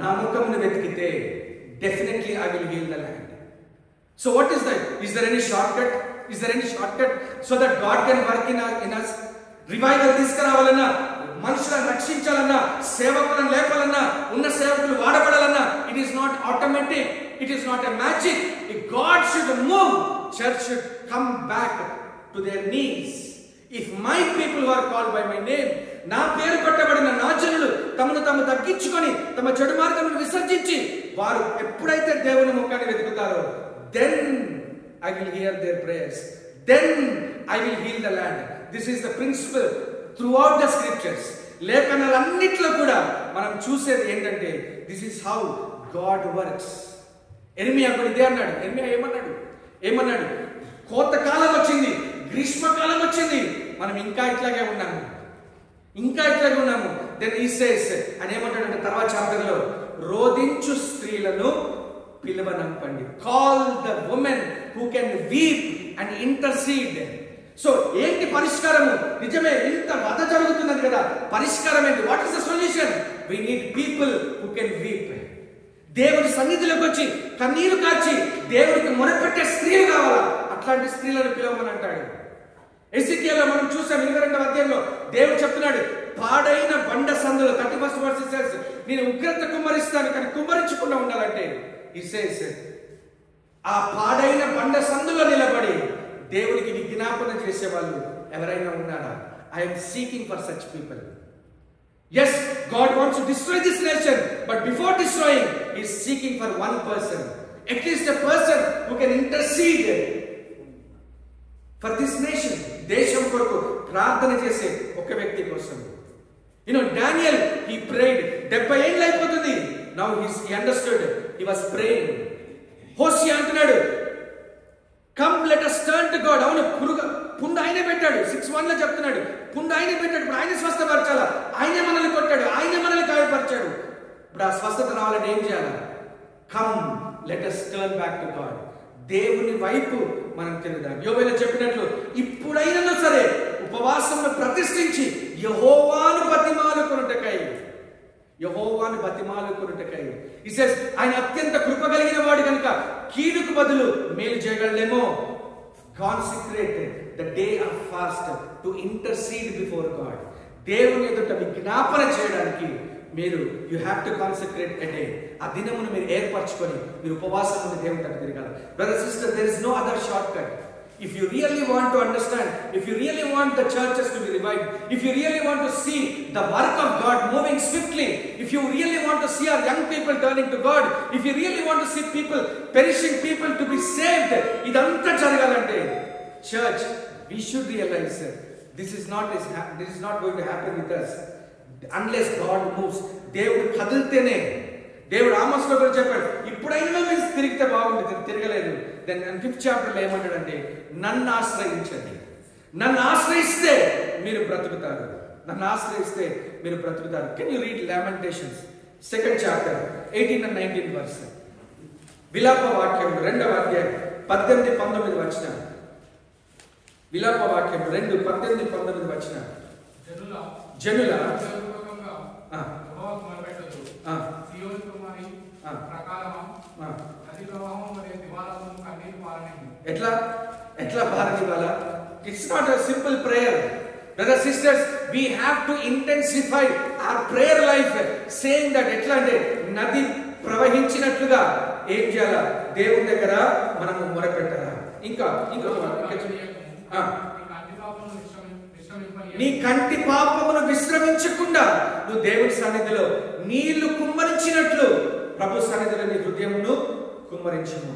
నా ముఖమును వెతికితే, definitely I will heal the land. So what is that? Is there any short cut? Is there any short cut so that God can work in us? Revival తీసుకురావాలన్నా, మనుషులను రక్షించాలన్నా, సేవకులను లేపాలన్నా, ఉన్న సేవకులు వాడబడాలన్నా, it is not automatic, it is not a magic. If God should move, church should come back to their knees. If my people are called by my name, నా పేరు పెట్టబడిన నా జనులు తమను తాము తగ్గించుకొని తమ చెడు మార్గములను విసర్జించి వారు ఎప్పుడైతే దేవుని ముఖాన్ని వెతుకుతారో, then I will hear their prayers, then I will heal the land. This is the principle throughout the scriptures. లేఖనాలన్నిట్లో కూడా మనం చూసేది ఏంటంటే this is how God works. Jeremiah కూడా ఇదే అన్నాడు. ఎర్మియా ఏమన్నాడు? కోతకాలం వచ్చింది, గ్రీష్మకాలం వచ్చింది, మనం ఇంకా ఇట్లాగే ఉన్నాము. దెన్ ఈ సేస్ అని ఏమంటాడంటే తర్వాత చాప్టర్లో, రోదించు స్త్రీలను పిలువనంపండి. Call the women who can weep and intercede. So ఏంటి పరిష్కారము? నిజమే, ఇంత వధ జరుగుతున్నది కదా, పరిష్కారం ఏంటి? What is the solution? We need people who can weep. దేవుడి సన్నిధిలోకి వచ్చి కన్నీరు కార్చి దేవుడికి మొరపెట్టే స్త్రీలు కావాలా? అట్లాంటి స్త్రీలను పిలవమని అంటాడు. ఎజికియలో మనం చూసాం 22వ అధ్యాయంలో దేవుడు చెప్తున్నాడు, పాడైన బండ సందులో 31st verse says, నేను ఉగ్రత కుమ్మరిస్తాను కానీ కుమ్మరించకుండా ఉండాలంటే he says, ఆ పాడైన బండ సందులో నిలబడి దేవుడికి విజ్ఞాపన చేసే వాళ్ళు ఎవరైనా ఉన్నారా? I am seeking for such people. Yes, God wants to destroy this nation, but before destroying, he is seeking for one person, at least a person who can intercede for this nation. దేశం కొరకు ప్రార్థన చేసే ఒక వ్యక్తి కోసం. You know, Daniel, he prayed. 70 ఏళ్ళు అయిపోతుంది. Now he understood. He was praying. Hosea అంటున్నాడు, come let us turn to God. అవును, పుండు ఆయనే పెట్టాడు. 6:1 లో చెప్తున్నాడు, పుండు ఆయనే పెట్టాడు. ఇప్పుడు ఆయన స్వస్థపరచాలా? ఆయనే మనల్ని కొట్టాడు, ఆయనే మనల్ని గాయపరిచాడు. ఇప్పుడు ఆ స్వస్థత రావాలంటే ఏం చేయాలి? Come let us turn back to God. దేవుని వైపు మనం తిరుగుదాం. యోవేలు చెప్పినట్లు ఇప్పుడైనా సరే ఉపవాసంను ప్రతిష్ఠించి యెహోవాను బతిమాలుకొనుటకై. He says, ఆయన అత్యంత కృప కలిగిన వాడు కనుక కీడుకు బదులు మేలు చేయగలడేమో. Consecrate the day of fast to intercede before God. దేవుని ఎదుట విజ్ఞాపన చేయడానికి మీరు you have to consecrate a day. ఆ దినమును మీరు ఏర్పరచుకొని మీరు ఉపవాసం నుండి దేవుని దగ్గర తిరగాలి. Brother sister, there is no other shortcut. If you really want to understand, if you really want the churches to be revived, if you really want to see the work of God moving swiftly, if you really want to see our young people turning to God, if you really want to see people, perishing people to be saved, idantha jaragalante, church, we should realize this is not going to happen with us unless God moves. దేవుడు కదిలితేనే. దేవుడు ఆమోస్లో కూడా చెప్పాడు, ఇప్పుడైనా మీరు తిరిగితే బాగుంటుంది, తిరగలేదు. Then 5th చాప్టర్లో ఏమంటాడంటే, నన్ను ఆశ్రయించండి, నన్ను ఆశ్రయిస్తే మీరు బ్రతుకుతారు, నన్ను ఆశ్రయిస్తే మీరు బ్రతుకుతారు. Can you read Lamentations 2nd chapter 18 and 19 verse. విలాప వాక్యం 2వ అధ్యాయం 18-19 వచనం. విలాప వాక్యం 2:18-19 వచనం. జనుల ఎట్లా ఎట్లా పారనివ్వాలా? It's not a simple prayer. Brothers, sisters, we have to intensify our prayer life, saying that ఎట్లా అంటే నది ప్రవహించినట్లుగా ఏం చేయాలా? దేవుని దగ్గర మనము మొరపెట్టాలా. ఇంకా నీ కంటి పాపమును విశ్రమించకుండా నువ్వు దేవుని సన్నిధిలో నీళ్లు కుమ్మరించినట్లు ప్రభు సన్నిధిలో నీ హృదయమును కుమ్మరించుము.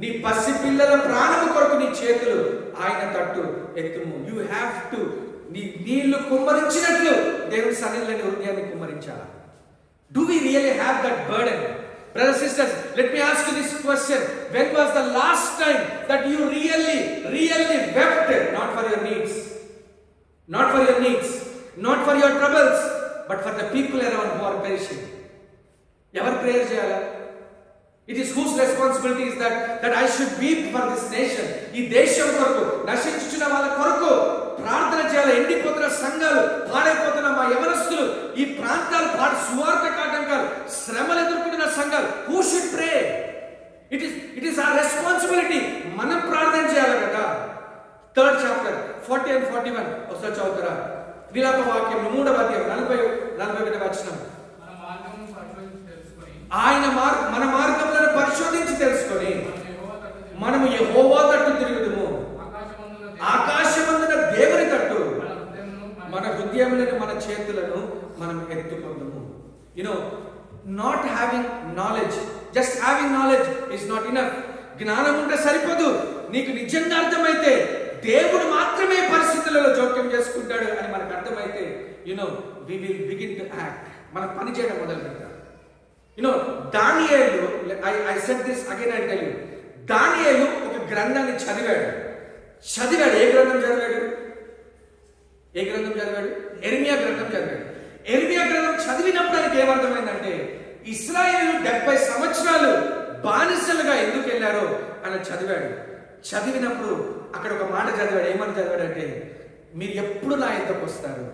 నీ పసి పిల్లల ప్రాణము కొరకు నీ చేతులు ఆయన తట్టు ఎత్తుము. యు హ్యావ్ టు నీ నీళ్లు కుమ్మరించినట్లు దేవుని సన్నిధిలో నీ హృదయాన్ని కుమ్మరించాలా. Do we really have that burden? Brothers, sisters, let me ask you this question. When was the last time that you really wept? Not for your needs, not for your needs, not for your troubles, but for the people around who are perishing. Ever prayer cheyala? It is whose responsibility is that I should weep for this nation. ఈ దేశం కొరకు నశించుచున్న వాళ్ళ కొరకు ప్రార్థన చేయాలి. ఎండిపోతున్న సంఘాలు, పాడైపోతున్న మా యవనస్తులు, ఈ ప్రాంతాలు సువార్త కాటంకాలు, శ్రమలు ఎదుర్కొంటున్న సంఘాలు. Who should pray? It is our responsibility. మనం ప్రార్థన చేయాలి కదా. 3rd chapter 40 and 41 ఒకసారి చదువుతారా? విలాప వాక్యం 3వ అధ్యాయం 41వ వచనం. మన మార్గములను పరిశోధించి తెలుసుకొని మనము యెహోవా తట్టు తిరుగుదుము. ఆకాశమందున దేవుని తట్టు మన హృదయములను మన చేతులను మనం ఎత్తుకొందుము. Not having knowledge, just having knowledge is not enough. జ్ఞానం ఉంటే సరిపోదు. నీకు నిజంగా అర్థమైతే దేవుడు మాత్రమే పరిస్థితులలో జోక్యం చేసుకుంటాడు అని మనకు అర్థమైతే we will begin to act. మనం పని చేయడం మొదలు పెడతాం. దానియేలు, I said this again, I tell you, దానియేలు ఒక గ్రంథాన్ని చదివాడు. ఏ గ్రంథం చదివాడు? ఎర్మియా గ్రంథం చదివాడు. ఎర్మియా గ్రంథం చదివినప్పుడు ఆయనకి ఏమర్థమైందంటే ఇశ్రాయేలు 70 సంవత్సరాలు బానిసలుగా ఎందుకు వెళ్ళారో అని చదివాడు. చదివినప్పుడు అక్కడ ఒక మాట చదివాడు. ఏమని చదివాడంటే, మీరు ఎప్పుడు నా ఎద్దకు వస్తారు,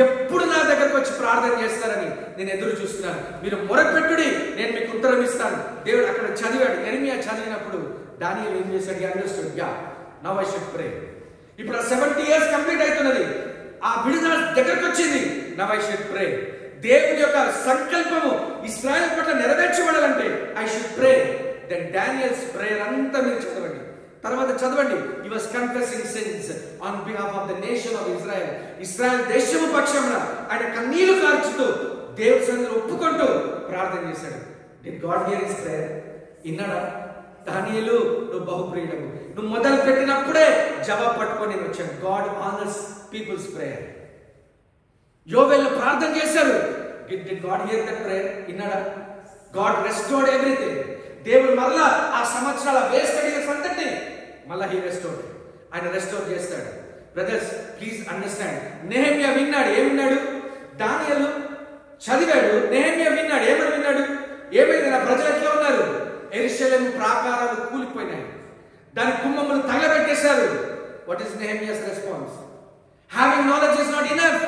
ఎప్పుడు నా దగ్గరకు వచ్చి ప్రార్థన చేస్తారని నేను ఎదురు చూస్తున్నాను. మీరు మొరపెట్టుడి, నేను మీకు ఉత్తరం ఇస్తాను. దేవుడు అక్కడ చదివాడు. ఎర్మియా చదివినప్పుడు దానియేలు ఏం చేశాడు? Understood, ya, now I should pray. ఇప్పుడు 70 years కంప్లీట్ అవుతున్నది. ఆ విడుదల దగ్గరకు వచ్చింది. Now I should pray. దేవుడి యొక్క సంకల్పము ఇశ్రాయేలు పట్ల నెరవేర్చబడాలంటే I should pray. Then Daniel's prayer అంతా మీరు చదవండి. తర్వాత చదవండి. he was confessing sins on behalf of the nation of Israel. Israel దేశము పక్షమున ఆయన కన్నీళ్లు కార్చుతూ దేవుని సన్నిధిలో ఒప్పుకుంటూ ప్రార్థన చేశాడు. did God hear his prayer? ఇన్నాడా? దానియేలు, నువ్వు బహుప్రియుడవు. నువ్వు మొదలు పెట్టినప్పుడే జవాబు పట్టుకొని నేను వచ్చాను. God honors people's prayer. యోవేలు ప్రార్థన చేశారు. did God hear that prayer? ఇన్నాడా? God restored everything. దేవుడు మరలా ఆ సంవత్సరాల వేస్ట్ అడిగిన సంతటి మళ్ళా హీ రెస్టోర్డ్. ఆయన రెస్టోర్ చేస్తాడు. Brothers, please understand. నెహెమ్యా విన్నాడు. ఏమిన్నాడు? దానియేలు చదివాడు. నెహెమ్యా విన్నాడు. ఏమని విన్నాడు? ఏమైంది? నా ప్రజలు ఎట్లా ఉన్నారు? యెరూషలేము ప్రాకారాలు కూలిపోయినాయి, దాని కుమ్మములు తగలబెట్టేశారు. What is Nehemiah's response? Having knowledge is not enough.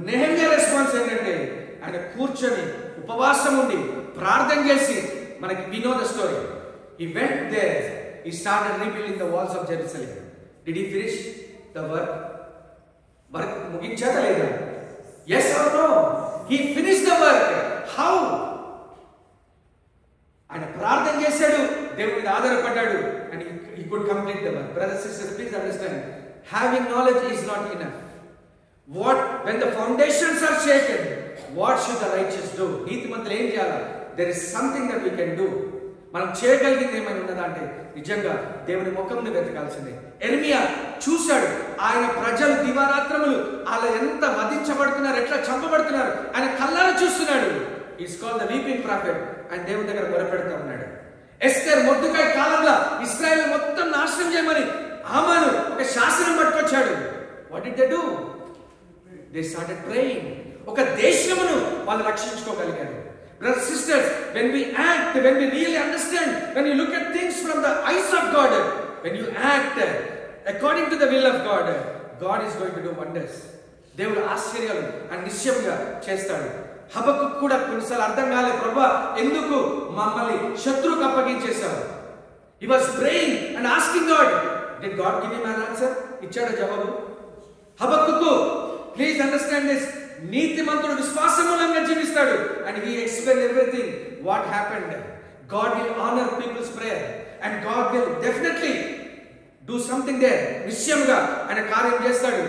Nehemiah response ఏంటంటే ఆయన కూర్చొని ఉపవాసం ఉండి ప్రార్థన చేసి, మనకి we know the story. He went there. He started rebuilding the walls of Jerusalem. Did he finish the work? Work ముగించాడా లేదా? Yes or no? He finished the work. How? ఆయన ప్రార్థన చేశాడు, దేవుని మీద ఆధారపడ్డాడు, and he could complete the work. Brothers and sisters, please understand. Having knowledge is not enough. When the foundations are shaken, what should the righteous do? నీతిమంతులు ఏం చేయాలి? There is something that we can do. మనం చేయగలిగింది ఏమైనా ఉన్నదా అంటే నిజంగా దేవుని ముఖంని వెతకాల్సిందే. ఎర్మియా చూశాడు ఆయన ప్రజలు దివారాత్రములు అలా ఎంత వధించబడుతున్నారు, ఎట్లా చంపబడుతున్నారు ఆయన కళ్ళారా చూస్తున్నాడు. Is called the weeping prophet. ఆయన దేవుని దగ్గర మొరపెడతా ఉన్నాడు. ఎస్తేర్ మొర్దెకాయి కాలంలో ఇశ్రాయేల్ మొత్తం నాశనం చేయమని హామాను ఒక శాసనం పట్టుకొచ్చాడు. What did they do? They started praying. ఒక దేశమును వాళ్ళు రక్షించుకోగలిగారు. Brothers, sisters, when we act, when we really understand, when you look at things from the eyes of God, when you act according to the will of God, God is going to do wonders. దేవుడు ఆశ్చర్యాలు ఆయన నిశ్చయంగా చేస్తాడు. హబక్కుకు కూడా కొన్నిసార్లు అర్థం కాలేదు, ప్రభువా ఎందుకు మమ్మల్ని శత్రువుకు అప్పగించేశావు. He was praying and asking God. Did God give him an answer? ఇచ్చాడు జవాబు. హబక్కుకు ప్లీజ్ అండర్స్టాండ్ దిస్, నీతిమంతుడు విశ్వాసమూలంగా జీవిస్తాడు. And he explained everything what happened. God will honor people's prayer and God will definitely do something there. నిశ్చయంగా ఆయన కార్యం చేస్తాడు.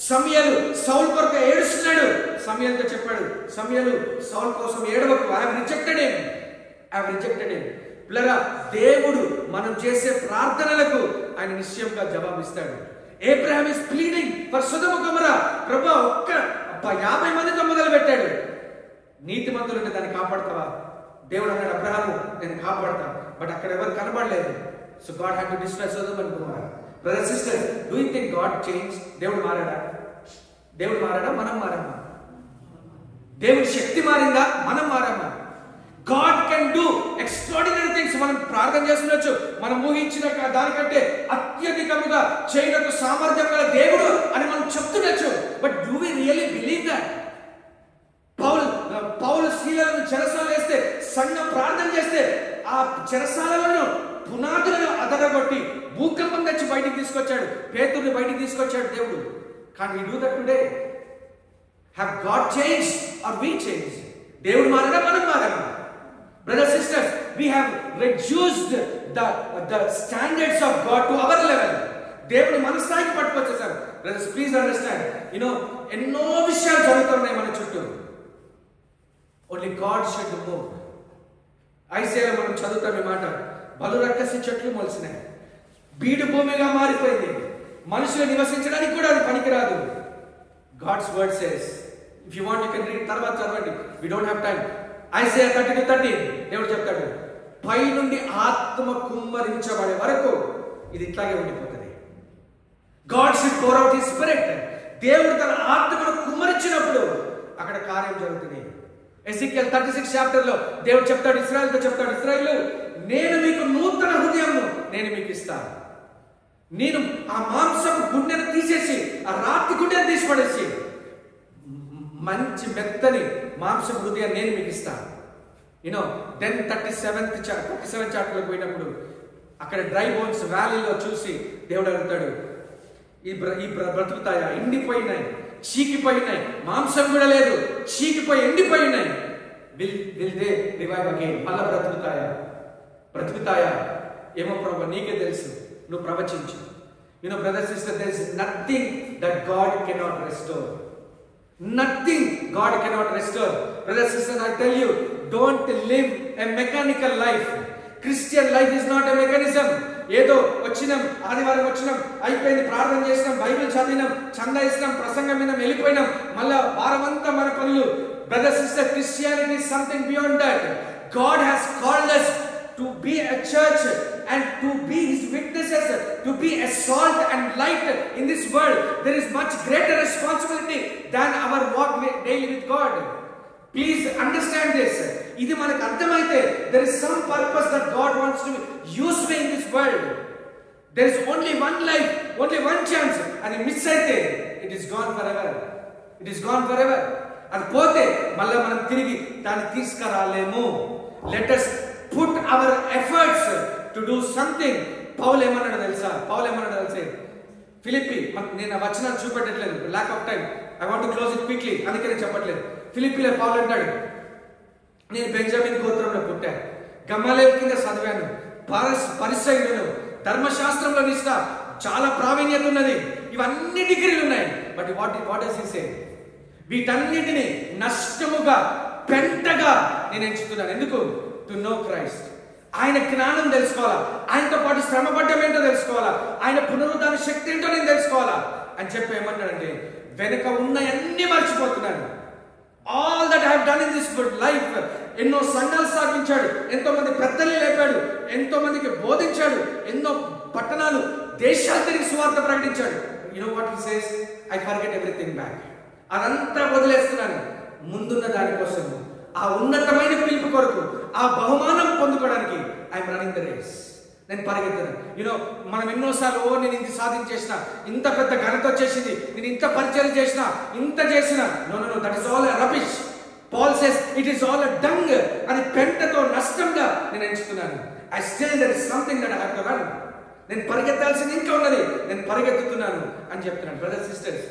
సమూయేలు సౌలు కొరకు ఏడుస్తున్నాడు. సమూయేలుతో చెప్పాడు, సమూయేలు సౌలు కోసం ఏడవకు, I have rejected him. పిల్లరా, దేవుడు మనం చేసే ప్రార్థనలకు ఆయన నిశ్చయంగా జవాబిస్తాడు. అబ్రహాం ఇస్ ప్లీడింగ్ ఫర్ సొదొమ గొమొర్రా. ప్రభువా ఒక్క 50 మందితో మొదలు పెట్టాడు. నీతిమంతులు అంటే దాన్ని కాపాడతావా? దేవుడు అన్నాడు, అబ్రహాము నేను కాపాడతా. బట్ అక్కడ ఎవరు కనబడలేదు. So God had to destroy Sodom and Gomorrah. Brother sisters, do you think God change? దేవుడు మారాడా? మనం మారామా? దేవుడి శక్తి మారిందా? మనం మారామా? God can do extraordinary things. మనం ప్రార్థన చేస్తుండొచ్చు, మనం ఊహించిన దానికంటే అత్యధికముగా చేయడానికి సామర్థ్యం గల దేవుడు అని మనం చెప్తుండొచ్చు. But do we really believe that? పౌలు శీలను చెరసాలలో వేస్తే, సంఘం ప్రార్థన చేస్తే ఆ చెరసాలను పునాదులను అదరగొట్టి భూకంపం తెచ్చి బయటికి తీసుకొచ్చాడు. పేతురుని బయటికి తీసుకొచ్చాడు దేవుడు. Can we do that today? Have God changed or we changed? దేవుడు మారాడా? మనం మారామా? Brothers and sisters, we have reduced the standards of God to our level. దేవుని మన స్థాయికి పట్టుకొచ్చేసారు. Brothers, please understand. ఎన్నో విషయాలు జరుగుతున్నాయి మన చుట్టూ. Only God should move. ఐసేయాలో మనం చదువుతాం ఈ మాట. బలు రక్కసి చెట్లు మొలిసినాయి, బీడు భూమిగా మారిపోయింది, మనుషులు నివసించడానికి కూడా అది పనికిరాదు. God's word says, if you want you can read, తర్వాత చదవండి, we don't have time. Isaiah 30:30 దేవుడు చెప్తాడు, పై నుండి ఆత్మ కుమ్మరించబడే వరకు ఇది ఇట్లాగే ఉండిపోతుంది. God should pour out his spirit. దేవుడు తన ఆత్మను కుమ్మరించినప్పుడు అక్కడ కార్యం జరుగుతుంది. ఎజెకియల్ 36 చాప్టర్ లో దేవుడు చెప్తాడు, ఇశ్రాయేలుతో చెప్తాడు, ఇశ్రాయేలు నేను మీకు నూతన హృదయంను నేను మీకు ఇస్తాను. నేను ఆ మాంసం గుండెను తీసేసి, ఆ రాతి గుండెను తీసి పడేసి మంచి మెత్తని మాంసం హృదయం నేను మీకు ఇస్తాను. దెన్ 37 చాప్టర్ లో పోయినప్పుడు అక్కడ డ్రై బోన్స్ వ్యాలీలో చూసి దేవుడు అడుగుతాడు, ఈ బ్రతుకుతాయా? ఎండిపోయినాయి, చీకిపోయినాయి, మాంసం కూడా లేదు, చీకిపోయి ఎండిపోయినాయి. Will they revive again? మళ్ళా బ్రతుకుతాయా? ఏమో ప్రభు నీకే తెలుసు, నువ్వు ప్రవచించు. Brothers sister, there is nothing that God cannot restore. Nothing God cannot restore. Brothers sisters, I tell you, don't live a mechanical life. Christian life is not a mechanism. ఏదో వచ్చినాం, ఆదివారం వచ్చినాం, అయిపోయింది, ప్రార్థన చేసినాం, బైబిల్ చదివినాం, చందా ఇచ్చినాం, ప్రసంగం మీద వెళ్ళిపోయినాం, మళ్ళా వారమంతా మన పనులు. Brothers sisters, Christianity is something beyond that. God has called us to be a church and to be his witnesses, to be a salt and light in this world. There is much greater responsibility than our walk daily with God. Please understand this. ఇది మనకు అర్థమైతే, there is some purpose that God wants to use me in this world. There is only one life, only one chance. అది miss అయితే it is gone forever. It is gone forever. అది పోతే మళ్ళీ మనం తిరిగి దాన్ని తీసుకురాలేము. Let us put our efforts to do something. పౌలు ఏమన్నాడు తెలుసా? ఫిలిప్పీ, నేను వచనాలు చూపెట్టట్లేదు, lack of time. I want to close it quickly, అందుకనే చెప్పట్లేదు. ఫిలిప్పీలో పౌలు అంటాడు, నేను బెంజమిన్ గోత్రంలో పుట్టాను, గమలీయేలు కింద చదివాను, పరిసయ్యుడను, ధర్మశాస్త్రంలో నిష్ఠ, చాలా ప్రావీణ్యత ఉన్నది, ఇవన్నీ డిగ్రీలు ఉన్నాయి. బట్ వాట్ డస్ హి సే? వీటన్నిటిని నష్టముగా, పెంటగా నేను ఎంచుతున్నాను. ఎందుకు? To know Christ. ఆయన జ్ఞానం తెలుసుకోవాలా, ఆయనతో పాటు శ్రమ పడ్డం ఏంటో తెలుసుకోవాలా, ఆయన పునరుద్ధాన శక్తి ఏంటో నేను తెలుసుకోవాలా అని చెప్పి ఏమంటాడంటే, వెనుక ఉన్న అన్ని మర్చిపోతున్నాను. All that I have done in this good life. ఎన్నో సంఘాలు స్థాపించాడు, ఎంతో మంది పెద్దల్ని లేపాడు, ఎంతో మందికి బోధించాడు, ఎన్నో పట్టణాలు, దేశాలు తిరిగి సువార్త ప్రకటించాడు. What he says? I forget everything back. అదంతా వదిలేస్తున్నాను ముందున్న దానికోసం, ఆ ఉన్నతమైన పిలుపు కొరకు, ఆ బహుమానం పొందుకోవడానికి. I'm running the race. నేను పరిగెత్తాను. మనం ఎన్నోసార్లు నేను ఇంత సాధించేసిన, ఇంత పెద్ద ఘనత వచ్చేసింది, నేను ఇంత పరిచయం చేసిన, ఇంత చేసిన. No, that is all rubbish. Paul says it is all dung. అది పెంటతో నష్టంగా నేను ఎంచుతున్నాను. I still there is something that I have to run. నేను పరిగెత్తాల్సింది ఇంకా ఉన్నది, నేను పరిగెత్తుతున్నాను అని చెప్తున్నాను. Brothers, sisters,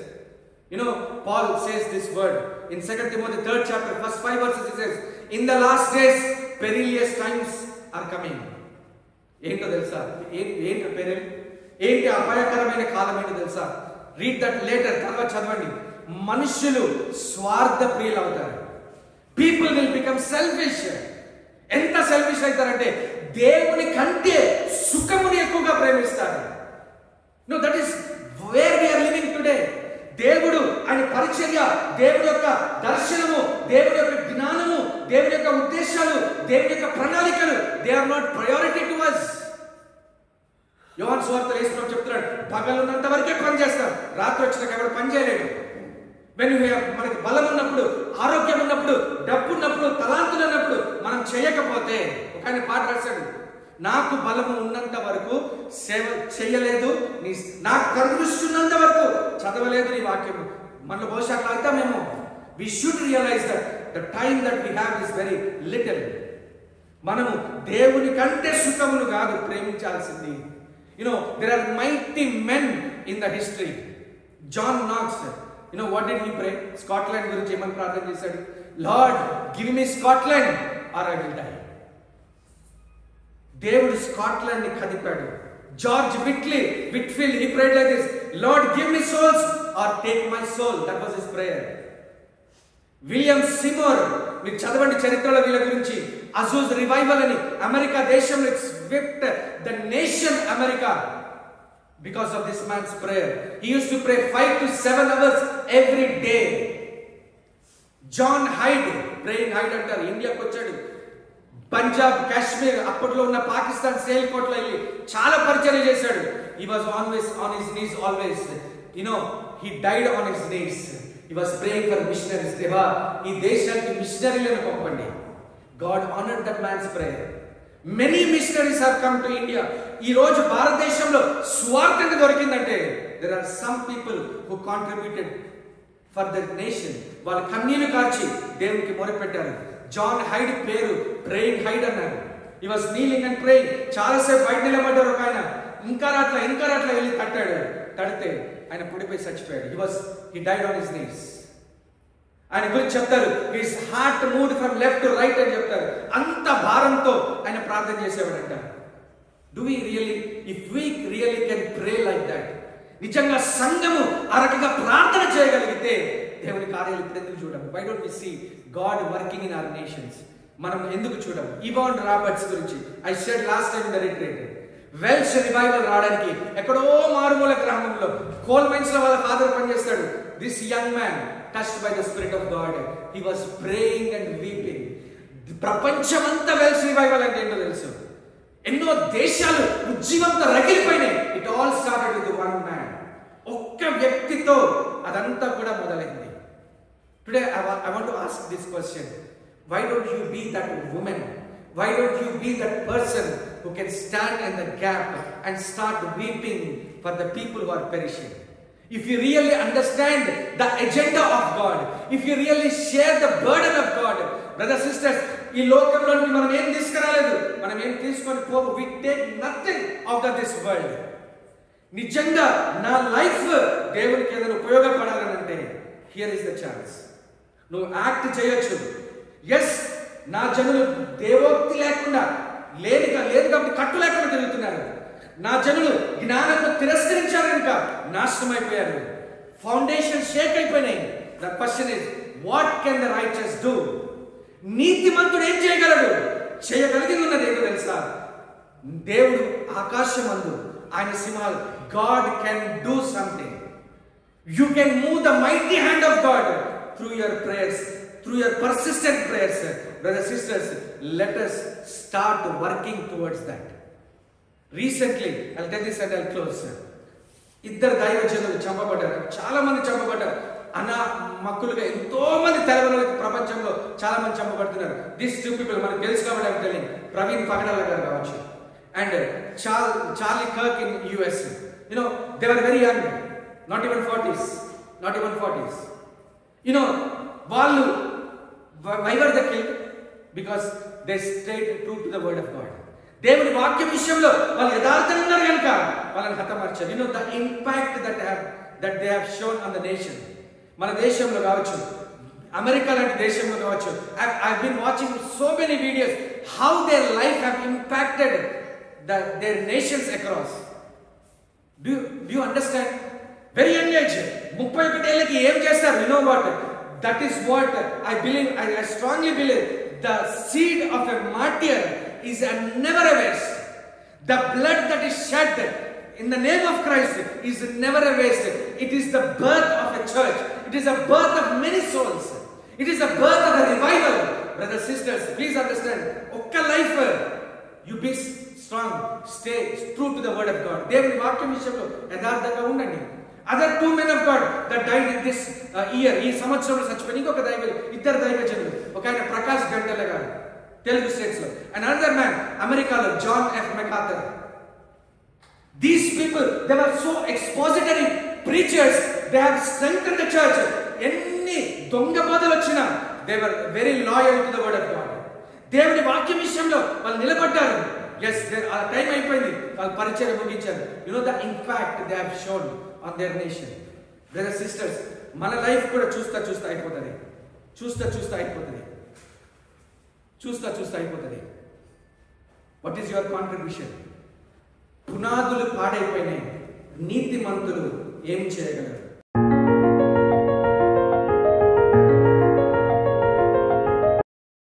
Paul says this word in 2 Timothy 3rd chapter, first 5 verses. He says, in the last days perilous times are coming. ఏంటో తెలుసా? ఏంటి పెరిల్? ఏంటి అపాయకరమైన కాలం ఏంటో తెలుసా? రీడ్ దట్ లేటర్, తర్వాత చదవండి. మనుషులు స్వార్థ ప్రియులు అవుతారు. People will become selfish. ఎంత సెల్ఫిష్ అవుతారంటే దేవుని కంటే సుఖముని ఎక్కువగా ప్రేమిస్తారు. That is where we are living today. దేవుడు, ఆయన పరిచర్య, దేవుడి యొక్క దర్శనము, దేవుడి యొక్క జ్ఞానము, దేవుడి యొక్క ఉద్దేశాలు, దేవుడి యొక్క ప్రణాళికలు, they are not priority to us. యోహాను సువార్తలో యేసు చెప్తున్నాడు, పగలున్నంత వరకే పని చేస్తారు, రాత్రి వచ్చినాక ఎవరు పని చేయలేడు. మనకి బలం ఉన్నప్పుడు, ఆరోగ్యం ఉన్నప్పుడు, డబ్బు ఉన్నప్పుడు, తలాంతులు ఉన్నప్పుడు మనం చేయకపోతే, ఒక ఆయన పాట రాశాడు, నాకు బలము ఉన్నంత వరకు సేవ చేయలేదు, నాకు కరుదృష్టి ఉన్నంత వరకు చదవలేదు నీ వాక్యము. మనలో బహుశా అట్లా అవుతామేమో. We should realise that the time that we have is very little. మనము దేవుని కంటే సుఖమును కాదు ప్రేమించాల్సింది. there are mighty men in the history. John Knox, what did he pray? Scotland గురించి ఏమని ప్రార్థన చేశాడు? Lord, give me Scotland or I will die. దేవుడు స్కాట్లాండ్ ని కదిపాడు. George Whitefield, he prayed like this, Lord, give me souls or take my soul. That was his prayer. William Seymour, మీరు చదవండి చరిత్రలో వీళ్ళ గురించి. అజూజ్ రివైవల్ అని America దేశంలో swift the nation America because of this man's prayer. He used to pray 5 to 7 hours every day. John Hyde, praying Hyde అంటారు, ఇండియాకి వచ్చాడు. పంజాబ్, కాశ్మీర్, అప్పట్లో ఉన్న పాకిస్తాన్ సేల్కోట్లో వెళ్ళి చాలా పరిచయం చేశాడు. He was always on his knees, always. He died on his knees. He was praying for missionaries. దేవా, ఈ దేశానికి మిషనరీలను పంపండి. God honored that man's prayer. Many missionaries have come to India. ఈ రోజు భారతదేశంలో స్వార్థంగా దొరికిందంటే there are some people who contributed for the nation. వాళ్ళు కన్నీళ్లు కార్చి దేవునికి మొరపెట్టారు. జాన్ హైడ్ పేరు ప్రేయింగ్ హైడ్ అన్నారు. He was kneeling and praying. చాలాసేపు బయట నిలబడ్డారు. ఒక ఆయన ఇంకా రాట్లా వెళ్ళి తడితే ఆయన పుడిపోయి చచ్చిపోయాడు. He died on his knees. ఆయన గురించి చెప్తారు, his heart moved from left to right అని చెప్తారు. అంత భారంతో ఆయన ప్రార్థన చేసేవాడంట. If we really can pray like that, నిజంగా సంఘము ఆ రకంగా ప్రార్థన చేయగలిగితే దేవుని కార్యాలు ఇప్పుడు ఎందుకు చూడము? Why don't we see God working in our nations? మనం ఎందుకు చూడము? ఇవాన్ రాబర్ట్స్ గురించి I said last time in the retreat, Welsh revival రావడానికి ఎక్కడో మారుమూల గ్రామంలో కోల్ మైన్స్ లో వాళ్ళ ఫాదర్ పనిచేస్తాడు. This young man, touched by the Spirit of God, he was praying and weeping. ప్రపంచమంతా వెల్ష్ రివైవల్ అంటే ఏంటో తెలుసు. ఎన్నో దేశాలు ఉజ్జీవంతో రగిలిపోయినాయి. It all started with one man. ఒక్క వ్యక్తితో అదంతా కూడా మొదలైంది. Today I want to ask this question. Why don't you be that woman? Why don't you be that person who can stand in the gap and start weeping for the people who are perishing? If you really understand the agenda of God, if you really share the burden of God, brothers, sisters, ఈ లోకంలోకి మనం ఏం తీసుకురాలేదు, మనం ఏం తీసుకొని పోవు. We take nothing out of this world. నిజంగా నా లైఫ్ దేవునికి ఏదైనా ఉపయోగపడాలని అంటే హియర్ ఇస్ ద ఛాన్స్. నువ్వు యాక్ట్ చేయొచ్చు. ఎస్, నా జనులు దేవోక్తి లేకుండా లేదు కాబట్టి కట్టు లేకుండా తిరుగుతున్నారు. నా జనులు జ్ఞానంలో తిరస్కరించారు కనుక నాశనం అయిపోయారు. ఫౌండేషన్ షేక్ అయిపోయినాయి. The question is, what can the righteous do? నీతిమంతుడు ఏం చేయగలడు? చేయగలిగింది ఉన్నది ఏంటో తెలుసా? దేవుడు ఆకాశమందు ఆయన సింహాలు. God can do something. You can move the mighty hand of God through your prayers, through your persistent prayers. Brothers, sisters, let us start working towards that. Recently, I'll tell this and I'll close. ఇద్దరు దైవజనులు చంపబడ్డారు. చాలా మంది చంపబడ్డారు. మక్కులుగా ఎంతో మంది తెలవనోళ్ళకి ప్రపంచంలో చాలా మంది చంపబడుతున్నారు. These two people మనకు తెలుసు కాబట్టి తెలియదు. ప్రవీణ్ పగడాల గారు కావచ్చు and Charlie Kirk in US. You know, they were very young, not even 40s. You know, వాళ్ళు why were they killed? Because they stayed true to the word of God. దేవుని వాక్యం విషయంలో వాళ్ళు యథార్థంగా ఉన్నారు కనుక వాళ్ళని హతమార్చారు. You know the impact that they have shown on the nation. మన దేశంలో కావచ్చు, అమెరికా లాంటి దేశంలో కావచ్చు. I've been watching so many videos how their life have impacted their nations across. Do you understand? Very young age, 31 ఏళ్ళకి ఏం చేస్తారు? You know what? That is what I believe. I strongly believe the seed of a martyr is never a waste. The blood that is shed in the name of Christ is never a waste. It is the birth of a church. It is a birth of many souls. It is a birth of a revival. Brothers, sisters, please understand. Okka life, you be strong, stay true to the word of God. దేవుని వాక్యం విషయంలో యథార్థంగా ఉండండి. Other 2 men of God that died in this year, ఈ సంవత్సరంలో చచ్చిపోయిన ఇంకొక ఇద్దరు దైవజనులు, ఒక ఆయన ప్రకాష్ గంటల గారు తెలుగు స్టేట్స్ లో, అండ్ అనదర్ మ్యాన్ అమెరికాలో John F MacArthur. These people, they were so expository preachers. They have strengthened the church. ఎన్ని దొంగ బోధలు వచ్చినా they were very loyal to the word of God. దేవుని వాక్యం విషయంలో వాళ్ళు నిలబడ్డారు. Yes, ఆ టైం అయిపోయింది, వాళ్ళు పరిచయం ముగించారు. You know the impact they have shown on their nation. Brothers, sisters, మన లైఫ్ కూడా చూస్తా అయిపోతుంది. What is your contribution? పునాదులు పాడైపోయినాయి, నీతిమంతులు ఏం చేయగలరు?